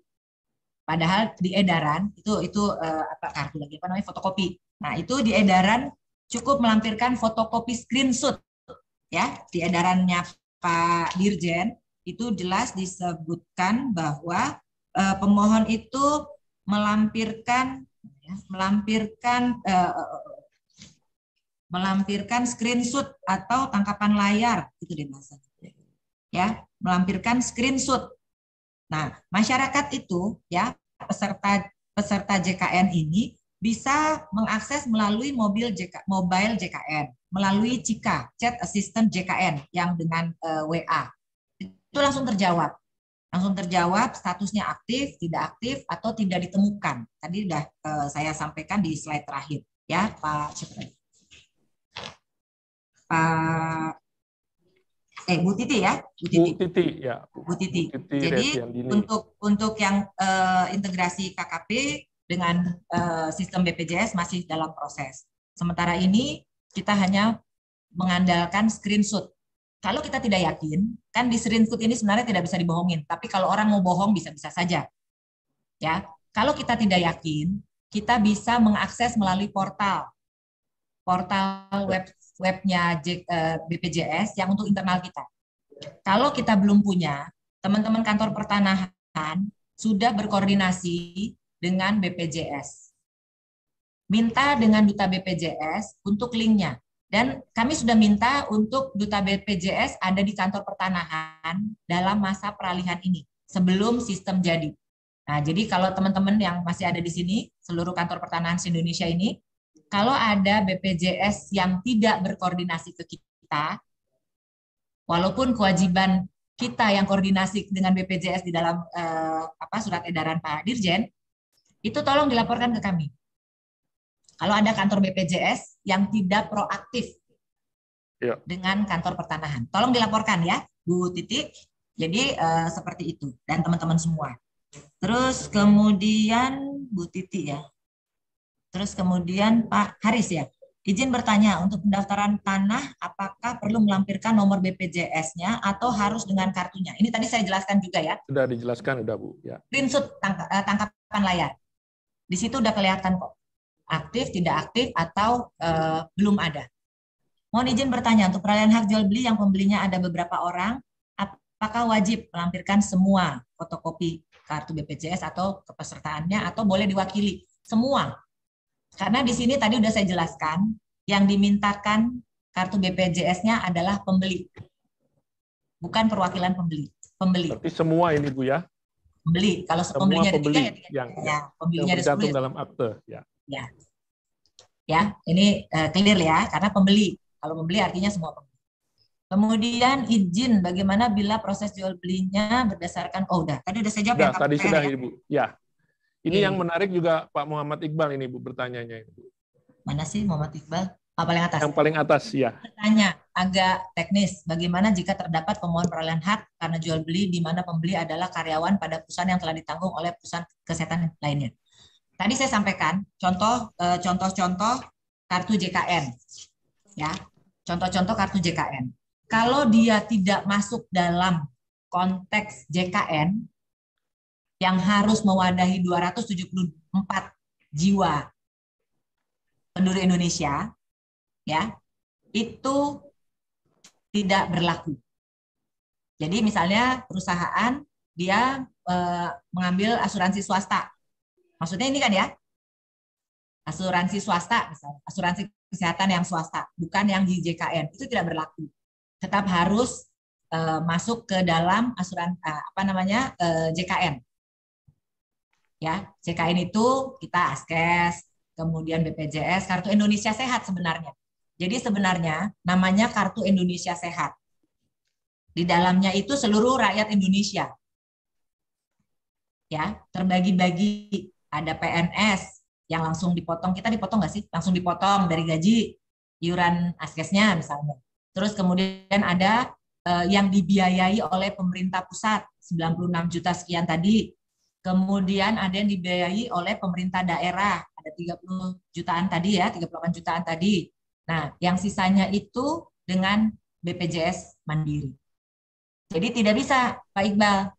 C: Padahal di edaran kartu lagi apa namanya fotokopi. Nah, itu di edaran cukup melampirkan fotokopi screenshot ya. Di edarannya Pak Dirjen itu jelas disebutkan bahwa pemohon itu melampirkan screenshot atau tangkapan layar itu deh bahasanya. Ya, melampirkan screenshot. Nah, masyarakat itu ya peserta JKN ini bisa mengakses melalui mobile JKN, melalui Cika, Chat Assistant JKN yang dengan WA. Itu langsung terjawab. Statusnya aktif, tidak aktif, atau tidak ditemukan. Tadi sudah saya sampaikan di slide terakhir. Ya, Bu Titi ya, Bu Titi. Jadi untuk yang integrasi KKP dengan sistem BPJS masih dalam proses. Sementara ini kita hanya mengandalkan screenshot. Kalau kita tidak yakin, kan di screenshot ini sebenarnya tidak bisa dibohongin. Tapi kalau orang mau bohong bisa-bisa saja. Ya, kalau kita tidak yakin, kita bisa mengakses melalui portal webnya BPJS yang untuk internal kita. Kalau kita belum punya, teman-teman kantor pertanahan sudah berkoordinasi dengan BPJS. Minta dengan duta BPJS untuk linknya. Dan kami sudah minta untuk duta BPJS ada di kantor pertanahan dalam masa peralihan ini, sebelum sistem jadi. Nah, jadi kalau teman-teman yang masih ada di sini, seluruh kantor pertanahan se-Indonesia ini, kalau ada BPJS yang tidak berkoordinasi ke kita, walaupun kewajiban kita yang koordinasi dengan BPJS di dalam surat edaran Pak Dirjen, itu tolong dilaporkan ke kami. Kalau ada kantor BPJS yang tidak proaktif dengan kantor pertanahan, tolong dilaporkan ya, Bu Titi. Jadi seperti itu dan teman-teman semua. Terus kemudian Bu Titi ya. Terus kemudian Pak Haris ya. Izin bertanya, untuk pendaftaran tanah, apakah perlu melampirkan nomor BPJS-nya atau harus dengan kartunya? Ini tadi saya jelaskan juga ya.
D: Sudah dijelaskan, udah Bu. Ya.
C: Screenshot tangkapan layar. Di situ udah kelihatan kok. Aktif, tidak aktif, atau belum ada. Mohon izin bertanya, untuk peralihan hak jual beli yang pembelinya ada beberapa orang, apakah wajib melampirkan semua fotokopi kartu BPJS atau kepesertaannya, atau boleh diwakili? Semua. Karena di sini tadi udah saya jelaskan, yang dimintakan kartu BPJS-nya adalah pembeli. Bukan perwakilan pembeli.
D: Berarti semua ini Bu ya?
C: Pembeli. Kalau pembelinya ada 3 ya, pembelinya ada 10
D: dalam akte.
C: Ya, ini clear ya, karena pembeli. Kalau pembeli artinya semua pembeli. Kemudian izin, bagaimana bila proses jual belinya berdasarkan, tadi udah saya jawab.
D: Tadi sudah Ibu. Ya. Ini yang menarik juga Pak Muhammad Iqbal ini Bu bertanyanya.
C: Mana sih Muhammad Iqbal? Paling atas.
D: Yang paling atas ya.
C: Bertanya agak teknis. Bagaimana jika terdapat pemohon peralihan hak karena jual beli di mana pembeli adalah karyawan pada perusahaan yang telah ditanggung oleh perusahaan kesehatan lainnya. Tadi saya sampaikan contoh-contoh kartu JKN, ya, contoh-contoh kartu JKN. Kalau dia tidak masuk dalam konteks JKN yang harus mewadahi 274 jiwa penduduk Indonesia, ya, itu tidak berlaku. Jadi misalnya perusahaan dia mengambil asuransi swasta, maksudnya ini kan ya, asuransi swasta, misalnya asuransi kesehatan yang swasta, bukan yang di JKN, itu tidak berlaku. Tetap harus masuk ke dalam asuransi JKN. Ya, JKN itu kita Askes, kemudian BPJS, Kartu Indonesia Sehat sebenarnya. Jadi sebenarnya namanya Kartu Indonesia Sehat. Di dalamnya itu seluruh rakyat Indonesia. Ya, terbagi-bagi. Ada PNS yang langsung dipotong, kita dipotong nggak sih? Langsung dipotong dari gaji, iuran Askesnya misalnya. Terus kemudian ada yang dibiayai oleh pemerintah pusat, 96 juta sekian tadi. Kemudian ada yang dibiayai oleh pemerintah daerah, ada 30 jutaan tadi ya, 38 jutaan tadi. Nah, yang sisanya itu dengan BPJS Mandiri. Jadi tidak bisa, Pak Iqbal.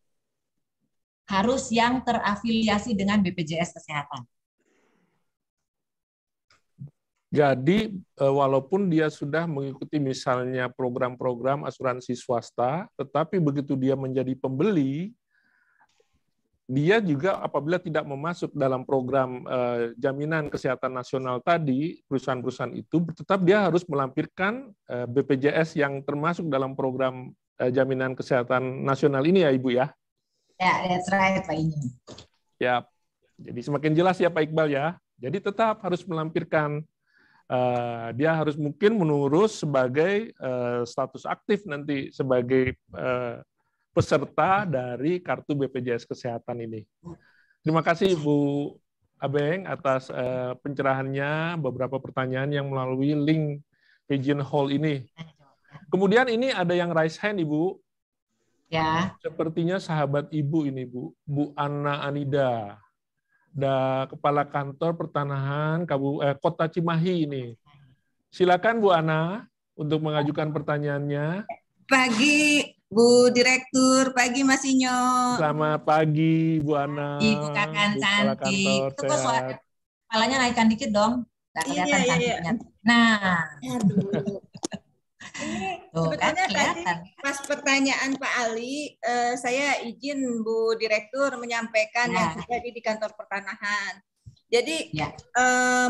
C: Harus yang terafiliasi dengan BPJS Kesehatan.
D: Jadi walaupun dia sudah mengikuti misalnya program-program asuransi swasta, tetapi begitu dia menjadi pembeli, dia juga apabila tidak memasuk dalam program jaminan kesehatan nasional tadi, perusahaan-perusahaan itu tetap dia harus melampirkan BPJS yang termasuk dalam program jaminan kesehatan nasional ini ya Ibu ya?
C: Ya, that's right Pak Inyo.
D: Ya, jadi semakin jelas ya Pak Iqbal ya. Jadi tetap harus melampirkan, dia harus mungkin mengurus sebagai status aktif nanti sebagai peserta dari kartu BPJS Kesehatan ini. Terima kasih Ibu Abeng atas pencerahannya, beberapa pertanyaan yang melalui link Pigeon Hall ini. Kemudian ini ada yang raise hand Ibu.
C: Ya.
D: Sepertinya sahabat Ibu ini Bu Anna Anida, Kepala Kantor Pertanahan Kota Cimahi ini. Silakan Bu Anna untuk mengajukan pertanyaannya.
E: Pagi Bu Direktur, pagi Mas Inyo.
D: Selamat pagi Bu Ana.
C: Ibu Kakan cantik. Itu kok suara kepalanya naikkan dikit dong. Nggak kelihatan cantiknya. Nah.
E: Aduh. Ini sebetulnya tadi pas pertanyaan Pak Ali, saya izin Bu Direktur menyampaikan yang terjadi di kantor pertanahan. Jadi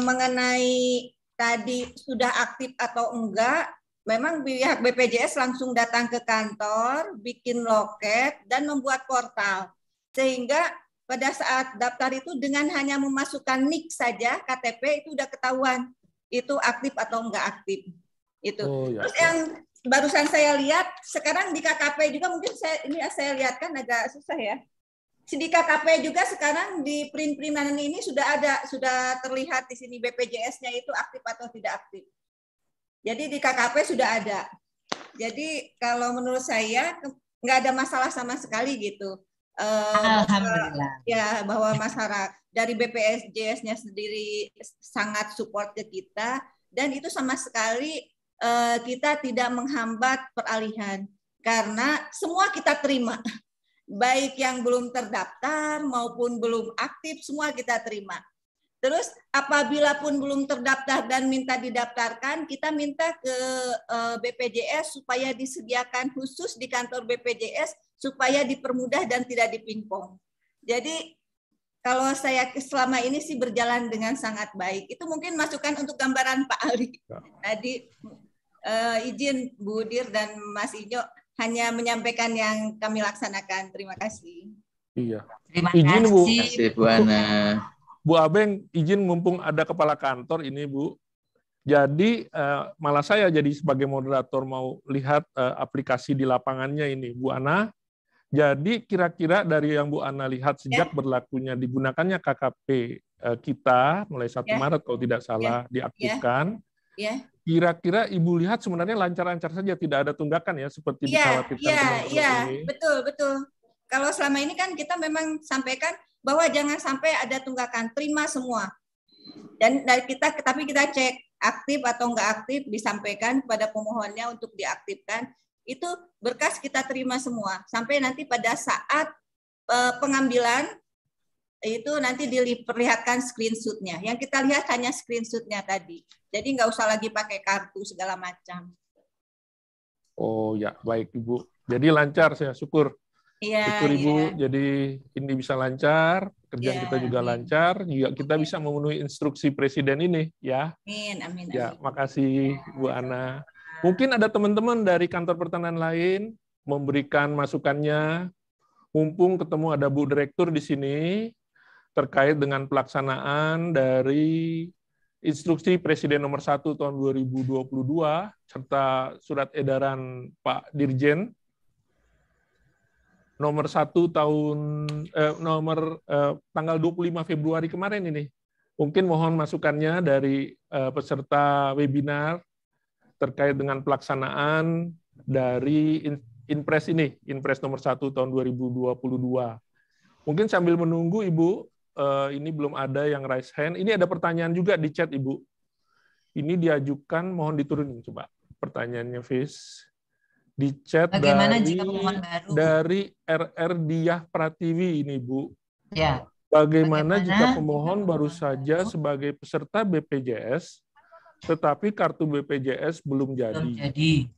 E: mengenai tadi sudah aktif atau enggak, memang pihak BPJS langsung datang ke kantor, bikin loket, dan membuat portal. Sehingga pada saat daftar itu dengan hanya memasukkan NIK saja, KTP itu udah ketahuan itu aktif atau enggak aktif. Itu. Oh, ya. Terus yang barusan saya lihat, sekarang di KKP juga mungkin saya lihat kan agak susah ya. Di KKP juga sekarang di print-printan ini sudah terlihat di sini BPJS-nya itu aktif atau tidak aktif. Jadi di KKP sudah ada. Jadi kalau menurut saya nggak ada masalah sama sekali gitu.
C: Alhamdulillah.
E: Ya bahwa masyarakat dari BPJS-nya sendiri sangat support ke kita dan itu sama sekali kita tidak menghambat peralihan karena semua kita terima. Baik yang belum terdaftar maupun belum aktif semua kita terima. Terus apabila pun belum terdaftar dan minta didaftarkan, kita minta ke BPJS supaya disediakan khusus di kantor BPJS supaya dipermudah dan tidak dipingpong. Jadi kalau saya selama ini sih berjalan dengan sangat baik. Itu mungkin masukan untuk gambaran Pak Ali. Tadi izin Bu Dir dan Mas Inyo hanya menyampaikan yang kami laksanakan. Terima kasih.
D: Iya.
C: Terima
B: kasih Bu Ana.
D: Bu Abeng, izin mumpung ada kepala kantor ini Bu. Jadi malah saya jadi sebagai moderator mau lihat aplikasi di lapangannya ini Bu Ana. Jadi kira-kira dari yang Bu Ana lihat sejak berlakunya digunakannya KKP kita mulai 1 Maret kalau tidak salah diaktifkan.
E: Ya.
D: Kira-kira Ibu lihat sebenarnya lancar-lancar saja, tidak ada tunggakan ya seperti dikhawatirkan teman-teman ini.
E: Betul. Kalau selama ini kan kita memang sampaikan bahwa jangan sampai ada tunggakan, terima semua. Dan tapi kita cek aktif atau enggak aktif, disampaikan kepada pemohonnya untuk diaktifkan. Itu berkas kita terima semua sampai nanti pada saat pengambilan itu nanti diperlihatkan screenshot-nya. Yang kita lihat hanya screenshot-nya tadi. Jadi nggak usah lagi pakai kartu segala macam.
D: Oh ya, baik Ibu. Jadi lancar, saya syukur.
E: Iya,
D: syukur Ibu, jadi ini bisa lancar, kerjaan kita juga lancar, juga kita bisa memenuhi instruksi Presiden ini, ya.
E: Amin.
D: Ya, makasih Bu Ana. Mungkin ada teman-teman dari kantor pertanahan lain memberikan masukannya. Mumpung ketemu ada Bu Direktur di sini, terkait dengan pelaksanaan dari Instruksi Presiden nomor 1 tahun 2022 serta surat edaran Pak Dirjen nomor 1 tahun tanggal 25 Februari kemarin ini. Mungkin mohon masukannya dari peserta webinar terkait dengan pelaksanaan dari Inpres ini, Inpres nomor 1 tahun 2022. Mungkin sambil menunggu Ibu, ini belum ada yang raise hand. Ini ada pertanyaan juga di chat, Ibu. Ini diajukan, mohon diturunin coba pertanyaannya, Fis. Di chat dari RR Diah Pratiwi ini, Bu.
C: Ya.
D: Bagaimana jika pemohon baru saja sebagai peserta BPJS, tetapi kartu BPJS belum jadi?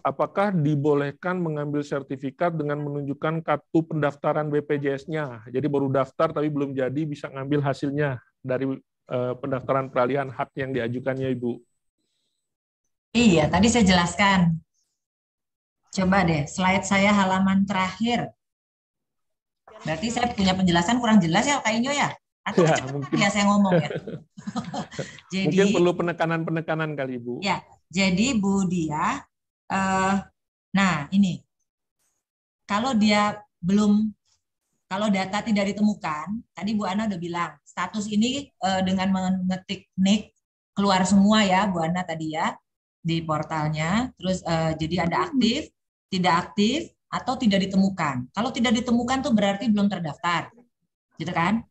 D: Apakah dibolehkan mengambil sertifikat dengan menunjukkan kartu pendaftaran BPJS-nya? Jadi baru daftar tapi belum jadi, bisa ngambil hasilnya dari pendaftaran peralihan hak yang diajukannya, Ibu.
C: Iya, tadi saya jelaskan. Coba deh, slide saya halaman terakhir. Berarti saya punya penjelasan kurang jelas ya, Kak Inyo ya? Atau
D: Ya,
C: kecepatan ya saya ngomong ya? Jadi,
D: mungkin perlu penekanan-penekanan kali, Bu.
C: Ya, jadi Bu Dia, nah ini, kalau data tidak ditemukan, tadi Bu Ana udah bilang, status ini dengan mengetik NIK, keluar semua ya Bu Ana tadi ya, di portalnya, terus jadi ada aktif, tidak aktif, atau tidak ditemukan. Kalau tidak ditemukan tuh berarti belum terdaftar, gitu kan?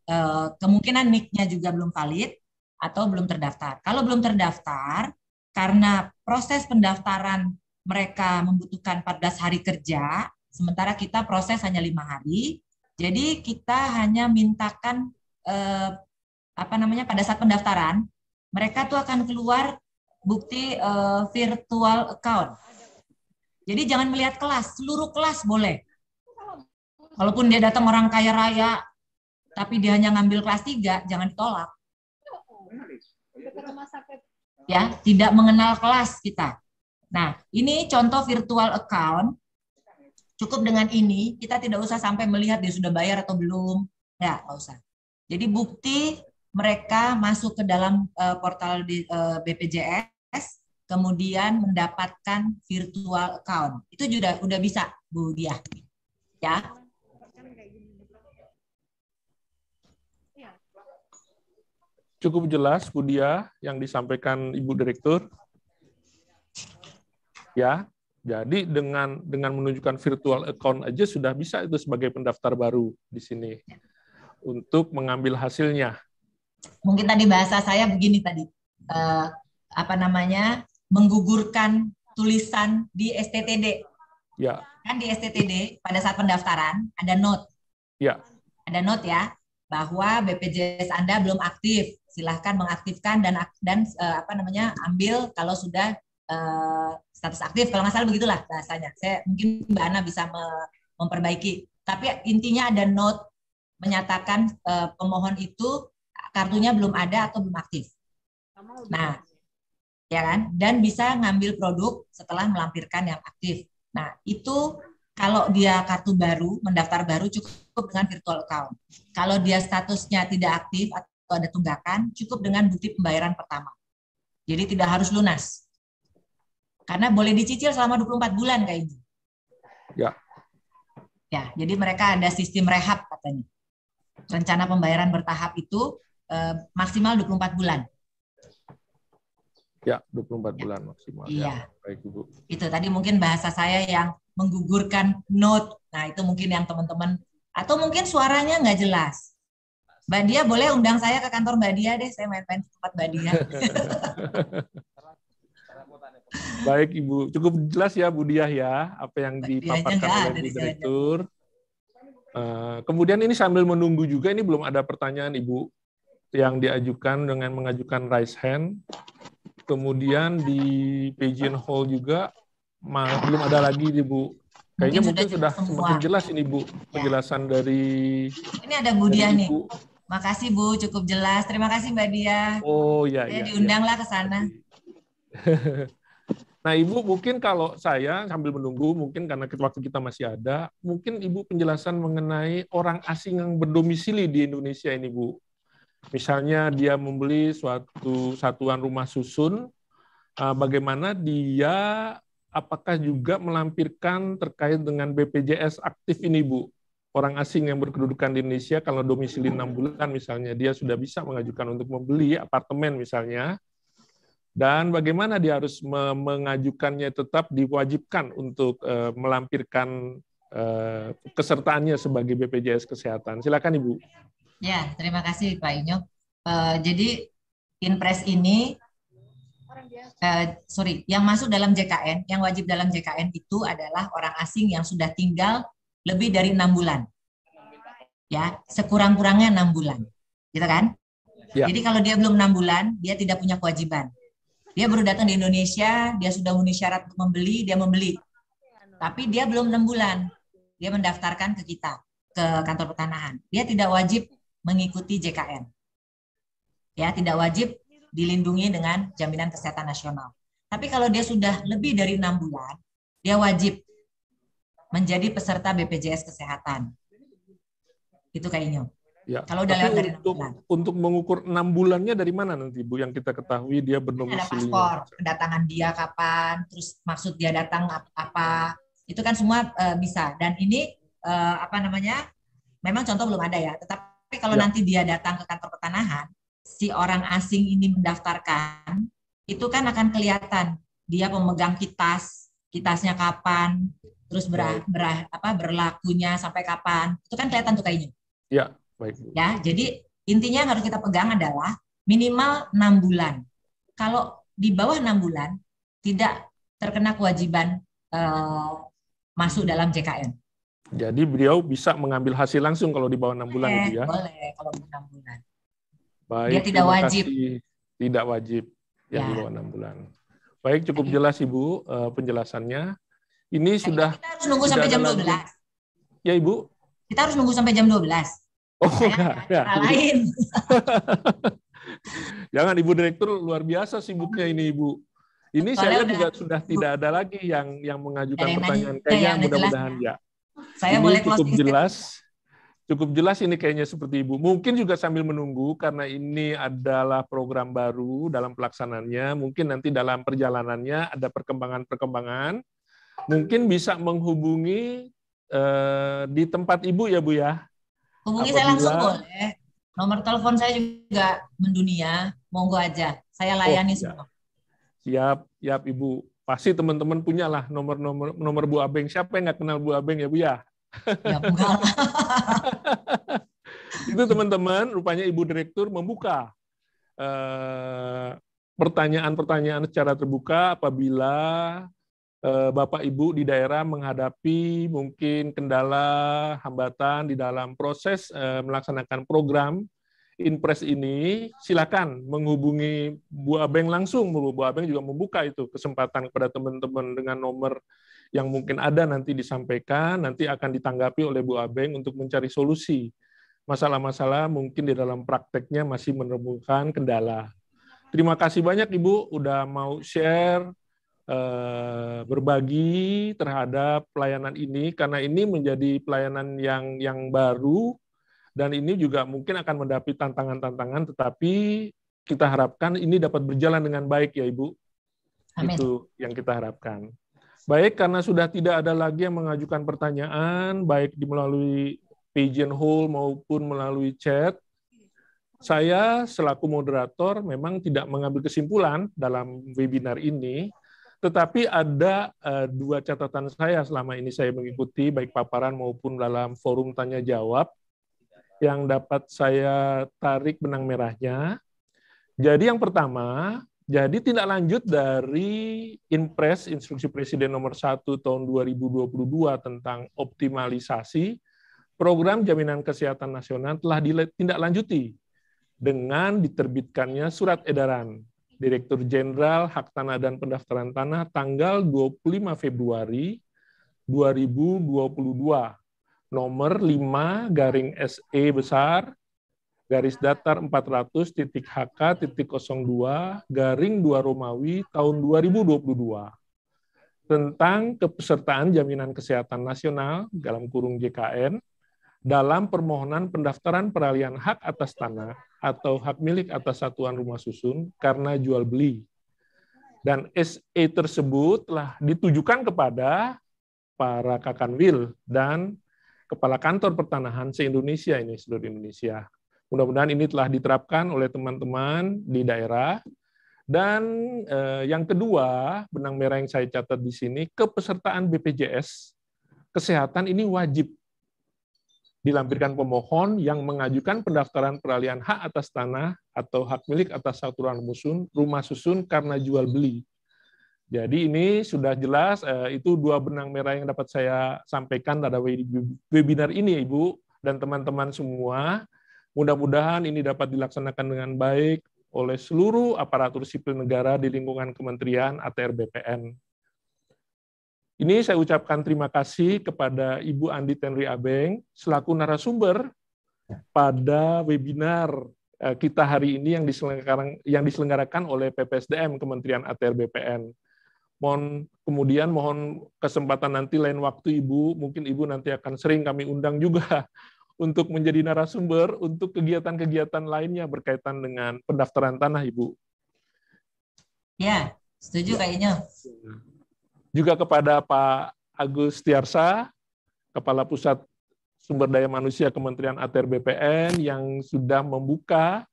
C: Kemungkinan NIK-nya juga belum valid, atau belum terdaftar. Kalau belum terdaftar, karena proses pendaftaran mereka membutuhkan 14 hari kerja, sementara kita proses hanya 5 hari. Jadi kita hanya mintakan pada saat pendaftaran, mereka tuh akan keluar bukti virtual account. Jadi jangan melihat kelas, seluruh kelas boleh. Walaupun dia datang orang kaya raya, tapi dia hanya ngambil kelas 3, jangan ditolak. Ya, tidak mengenal kelas kita. Nah, ini contoh virtual account. Cukup dengan ini, kita tidak usah sampai melihat dia sudah bayar atau belum. Ya, nggak usah. Jadi bukti mereka masuk ke dalam portal BPJS, kemudian mendapatkan virtual account. Itu juga udah bisa, Bu Dia. Ya.
D: Cukup jelas, Bu Dia, yang disampaikan Ibu Direktur. Ya, jadi dengan menunjukkan virtual account aja sudah bisa itu sebagai pendaftar baru di sini untuk mengambil hasilnya.
C: Mungkin tadi bahasa saya begini tadi, menggugurkan tulisan di STTD.
D: Ya.
C: Kan di STTD pada saat pendaftaran ada note.
D: Ya.
C: Ada note ya bahwa BPJS Anda belum aktif. Silahkan mengaktifkan dan ambil kalau sudah status aktif, kalau nggak salah begitulah bahasanya. Mungkin Mbak Ana bisa memperbaiki. Tapi intinya ada note menyatakan pemohon itu kartunya belum ada atau belum aktif. Nah, ya kan? Dan bisa ngambil produk setelah melampirkan yang aktif. Nah, itu kalau dia kartu baru, mendaftar baru cukup dengan virtual account. Kalau dia statusnya tidak aktif atau ada tunggakan, cukup dengan bukti pembayaran pertama. Jadi tidak harus lunas. Karena boleh dicicil selama 24 bulan kayak gitu.
D: Ya.
C: Ya, jadi mereka ada sistem rehab katanya. Rencana pembayaran bertahap itu maksimal 24 bulan.
D: Ya, 24 bulan maksimal.
C: Iya.
D: Ya. Baik, Ibu.
C: Itu tadi mungkin bahasa saya yang menggugurkan note. Nah, itu mungkin yang teman-teman, atau mungkin suaranya nggak jelas. Mbak Dia boleh undang saya ke kantor Mbak Dia deh, saya main-main ke tempat Mbak Dia.
D: Baik, Ibu. Cukup jelas ya, Bu Diah ya, apa yang dipaparkan oleh Bu Direktur. Kemudian ini sambil menunggu juga, ini belum ada pertanyaan, Ibu, yang diajukan dengan mengajukan raise hand. Kemudian di Pigeon Hall juga belum ada lagi, Ibu. Kayaknya mungkin sudah semakin jelas ini, Bu, penjelasan dari... Ini
C: ada Bu Diah nih. Makasih, Bu, cukup jelas. Terima kasih, Mbak Dia.
D: Oh, iya.
C: Saya diundanglah ke sana.
D: Nah, Ibu, mungkin kalau saya sambil menunggu, mungkin karena waktu kita masih ada, mungkin Ibu penjelasan mengenai orang asing yang berdomisili di Indonesia ini, Bu. Misalnya dia membeli suatu satuan rumah susun, bagaimana dia, apakah juga melampirkan terkait dengan BPJS aktif ini, Bu? Orang asing yang berkedudukan di Indonesia, kalau domisili 6 bulan misalnya, dia sudah bisa mengajukan untuk membeli apartemen misalnya, dan bagaimana dia harus mengajukannya, tetap diwajibkan untuk melampirkan kesertaannya sebagai BPJS Kesehatan. Silakan, Ibu.
C: Ya, terima kasih Pak Inyo. Jadi Inpres ini, yang masuk dalam JKN, yang wajib dalam JKN itu adalah orang asing yang sudah tinggal lebih dari 6 bulan. Ya, sekurang-kurangnya 6 bulan. Gitu kan? Ya. Jadi kalau dia belum 6 bulan, dia tidak punya kewajiban. Dia baru datang di Indonesia, dia sudah memenuhi syarat untuk membeli, dia membeli. Tapi dia belum 6 bulan. Dia mendaftarkan ke kita, ke kantor pertanahan. Dia tidak wajib mengikuti JKN. Ya, tidak wajib dilindungi dengan jaminan kesehatan nasional. Tapi kalau dia sudah lebih dari 6 bulan, dia wajib menjadi peserta BPJS Kesehatan. Itu kayaknya.
D: Ya,
C: kalau udah lewat dari 6 bulan.
D: Untuk mengukur 6 bulannya dari mana nanti, Bu, yang kita ketahui dia berdomisili?
C: Ada paspor, kedatangan dia kapan, terus maksud dia datang apa, itu kan semua bisa. Dan ini memang contoh belum ada ya, tetapi kalau nanti dia datang ke kantor pertanahan, si orang asing ini mendaftarkan, itu kan akan kelihatan dia pemegang kitasnya kapan, terus berlakunya sampai kapan, itu kan kelihatan tuh kayaknya.
D: Ya. Baik.
C: Ya, jadi intinya yang harus kita pegang adalah minimal 6 bulan. Kalau di bawah 6 bulan tidak terkena kewajiban masuk dalam JKN.
D: Jadi beliau bisa mengambil hasil langsung kalau di bawah 6 bulan itu ya?
C: Boleh, kalau 6 bulan.
D: Baik,
C: dia tidak wajib.
D: Tidak wajib yang di bawah 6 bulan. Baik, cukup jelas Ibu penjelasannya. Ini sudah...
C: Kita harus nunggu sampai jam 12.
D: Ya, Ibu?
C: Kita harus nunggu sampai jam 12.
D: Oh, ya.
C: Lain.
D: Jangan, Ibu Direktur luar biasa sibuknya ini, Ibu. Ini saya juga sudah tidak ada lagi yang mengajukan pertanyaan. Kayaknya mudah-mudahan ya.
C: Saya
D: ini
C: boleh
D: cukup jelas. Cukup jelas ini kayaknya seperti Ibu. Mungkin juga sambil menunggu karena ini adalah program baru dalam pelaksanaannya. Mungkin nanti dalam perjalanannya ada perkembangan-perkembangan. Mungkin bisa menghubungi di tempat Ibu ya, Bu ya.
C: Hubungi saya langsung boleh. Nomor telepon saya juga mendunia. Monggo aja. Saya layani semua.
D: Siap, Ibu. Pasti teman-teman punya lah nomor Bu Abeng. Siapa yang nggak kenal Bu Abeng ya, Bu ya?
C: Ya, enggak.
D: Itu teman-teman, rupanya Ibu Direktur membuka pertanyaan-pertanyaan secara terbuka apabila Bapak Ibu di daerah menghadapi mungkin kendala, hambatan di dalam proses melaksanakan program Inpres ini, silakan menghubungi Bu Abeng langsung. Bu Abeng juga membuka itu kesempatan kepada teman-teman dengan nomor yang mungkin ada nanti disampaikan, nanti akan ditanggapi oleh Bu Abeng untuk mencari solusi. Masalah-masalah mungkin di dalam prakteknya masih menemukan kendala. Terima kasih banyak Ibu udah mau share, berbagi terhadap pelayanan ini, karena ini menjadi pelayanan yang baru, dan ini juga mungkin akan menghadapi tantangan-tantangan, tetapi kita harapkan ini dapat berjalan dengan baik ya Ibu. Amin. Itu yang kita harapkan. Baik, karena sudah tidak ada lagi yang mengajukan pertanyaan, baik melalui Pigeon Hole maupun melalui chat, Saya selaku moderator memang tidak mengambil kesimpulan dalam webinar ini, tetapi ada dua catatan saya selama ini saya mengikuti baik paparan maupun dalam forum tanya jawab yang dapat saya tarik benang merahnya. Jadi yang pertama, jadi tindak lanjut dari Inpres Instruksi Presiden nomor 1 tahun 2022 tentang optimalisasi program jaminan kesehatan nasional telah ditindaklanjuti dengan diterbitkannya surat edaran Direktur Jenderal Hak Tanah dan Pendaftaran Tanah tanggal 25 Februari 2022 nomor 5/SE besar garis datar 400.HK.02/2 Romawi tahun 2022 tentang kepesertaan jaminan kesehatan nasional dalam kurung JKN dalam permohonan pendaftaran peralihan hak atas tanah atau hak milik atas satuan rumah susun karena jual beli. Dan SE tersebut telah ditujukan kepada para Kakanwil dan Kepala Kantor Pertanahan se-Indonesia ini, seluruh Indonesia. Mudah-mudahan ini telah diterapkan oleh teman-teman di daerah. Dan yang kedua, benang merah yang saya catat di sini, kepesertaan BPJS Kesehatan ini wajib dilampirkan pemohon yang mengajukan pendaftaran peralihan hak atas tanah atau hak milik atas satuan rumah susun karena jual beli. Jadi ini sudah jelas, itu dua benang merah yang dapat saya sampaikan pada webinar ini, Ibu dan teman-teman semua. Mudah-mudahan ini dapat dilaksanakan dengan baik oleh seluruh aparatur sipil negara di lingkungan Kementerian ATR BPN. Ini saya ucapkan terima kasih kepada Ibu Andi Tenri Abeng selaku narasumber pada webinar kita hari ini yang diselenggarakan oleh PPSDM Kementerian ATR BPN. Mohon kesempatan nanti lain waktu Ibu, mungkin Ibu nanti akan sering kami undang juga untuk menjadi narasumber untuk kegiatan-kegiatan lainnya berkaitan dengan pendaftaran tanah, Ibu.
C: Ya, setuju kayaknya.
D: Juga kepada Pak Agus Tiarsa, Kepala Pusat Sumber Daya Manusia Kementerian ATR BPN yang sudah membuka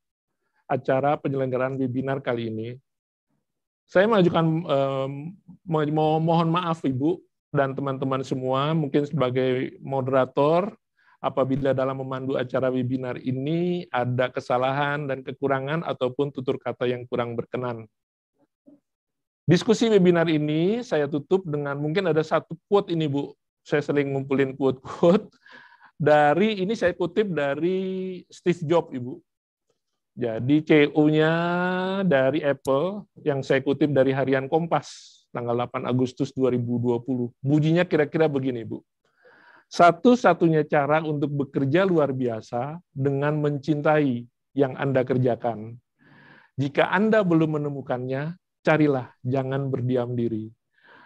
D: acara penyelenggaraan webinar kali ini. Saya mohon maaf Ibu dan teman-teman semua, mungkin sebagai moderator, apabila dalam memandu acara webinar ini ada kesalahan dan kekurangan ataupun tutur kata yang kurang berkenan. Diskusi webinar ini saya tutup dengan mungkin ada satu quote ini, Bu. Saya sering ngumpulin quote-quote. Ini saya kutip dari Steve Jobs, Ibu. Jadi CEO-nya dari Apple yang saya kutip dari Harian Kompas tanggal 8 Agustus 2020. Bunyinya kira-kira begini, Bu. Satu-satunya cara untuk bekerja luar biasa dengan mencintai yang Anda kerjakan. Jika Anda belum menemukannya, carilah, jangan berdiam diri.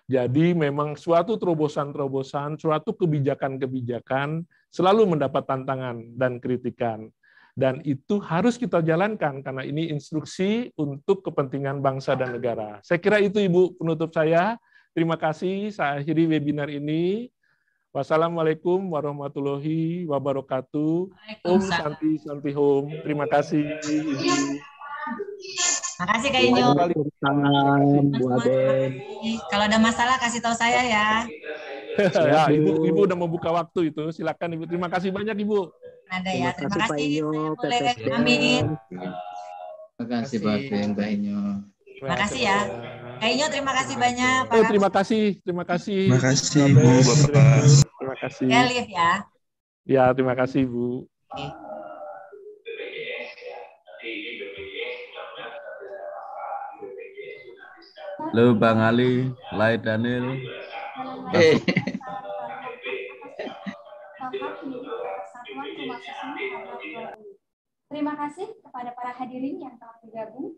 D: Jadi memang suatu terobosan-terobosan, suatu kebijakan-kebijakan selalu mendapat tantangan dan kritikan. Dan itu harus kita jalankan karena ini instruksi untuk kepentingan bangsa dan negara. Saya kira itu Ibu penutup saya. Terima kasih, saya akhiri webinar ini. Wassalamualaikum warahmatullahi wabarakatuh. Om Santi Santi Hom. Terima kasih, Ibu.
C: Terima kasih Kak Inyo. Kalau ada masalah kasih tahu saya ya.
D: Ya, Ibu udah membuka waktu itu. Silakan Ibu. Terima kasih banyak Ibu.
C: Ada ya. Terima kasih. Boleh
B: Terima
C: Amin.
B: kasih Pak Inyo.
C: Terima kasih ya. Kak Inyo terima kasih banyak.
D: Terima kasih. Terima kasih.
G: Terima kasih Ibu Bapak.
D: Terima kasih.
C: Ya, Liv ya.
D: Ya, terima kasih Bu.
C: Oke.
G: Halo Bang Ali, Lai Daniel.
A: Terima kasih kepada para hadirin yang telah bergabung.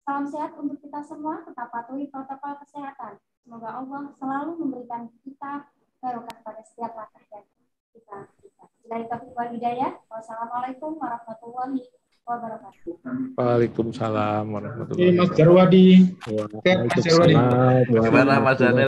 A: Salam sehat untuk kita semua, tetap patuhi protokol kesehatan. Semoga Allah selalu memberikan kita barokah pada setiap langkah yang kita. Dari taufiq wal hidayah. Wassalamualaikum warahmatullahi wabarakatuh.
D: Waalaikumsalam warahmatullahi wabarakatuh.
H: Mas Jarwadi.
G: Bagaimana Mas Daniel?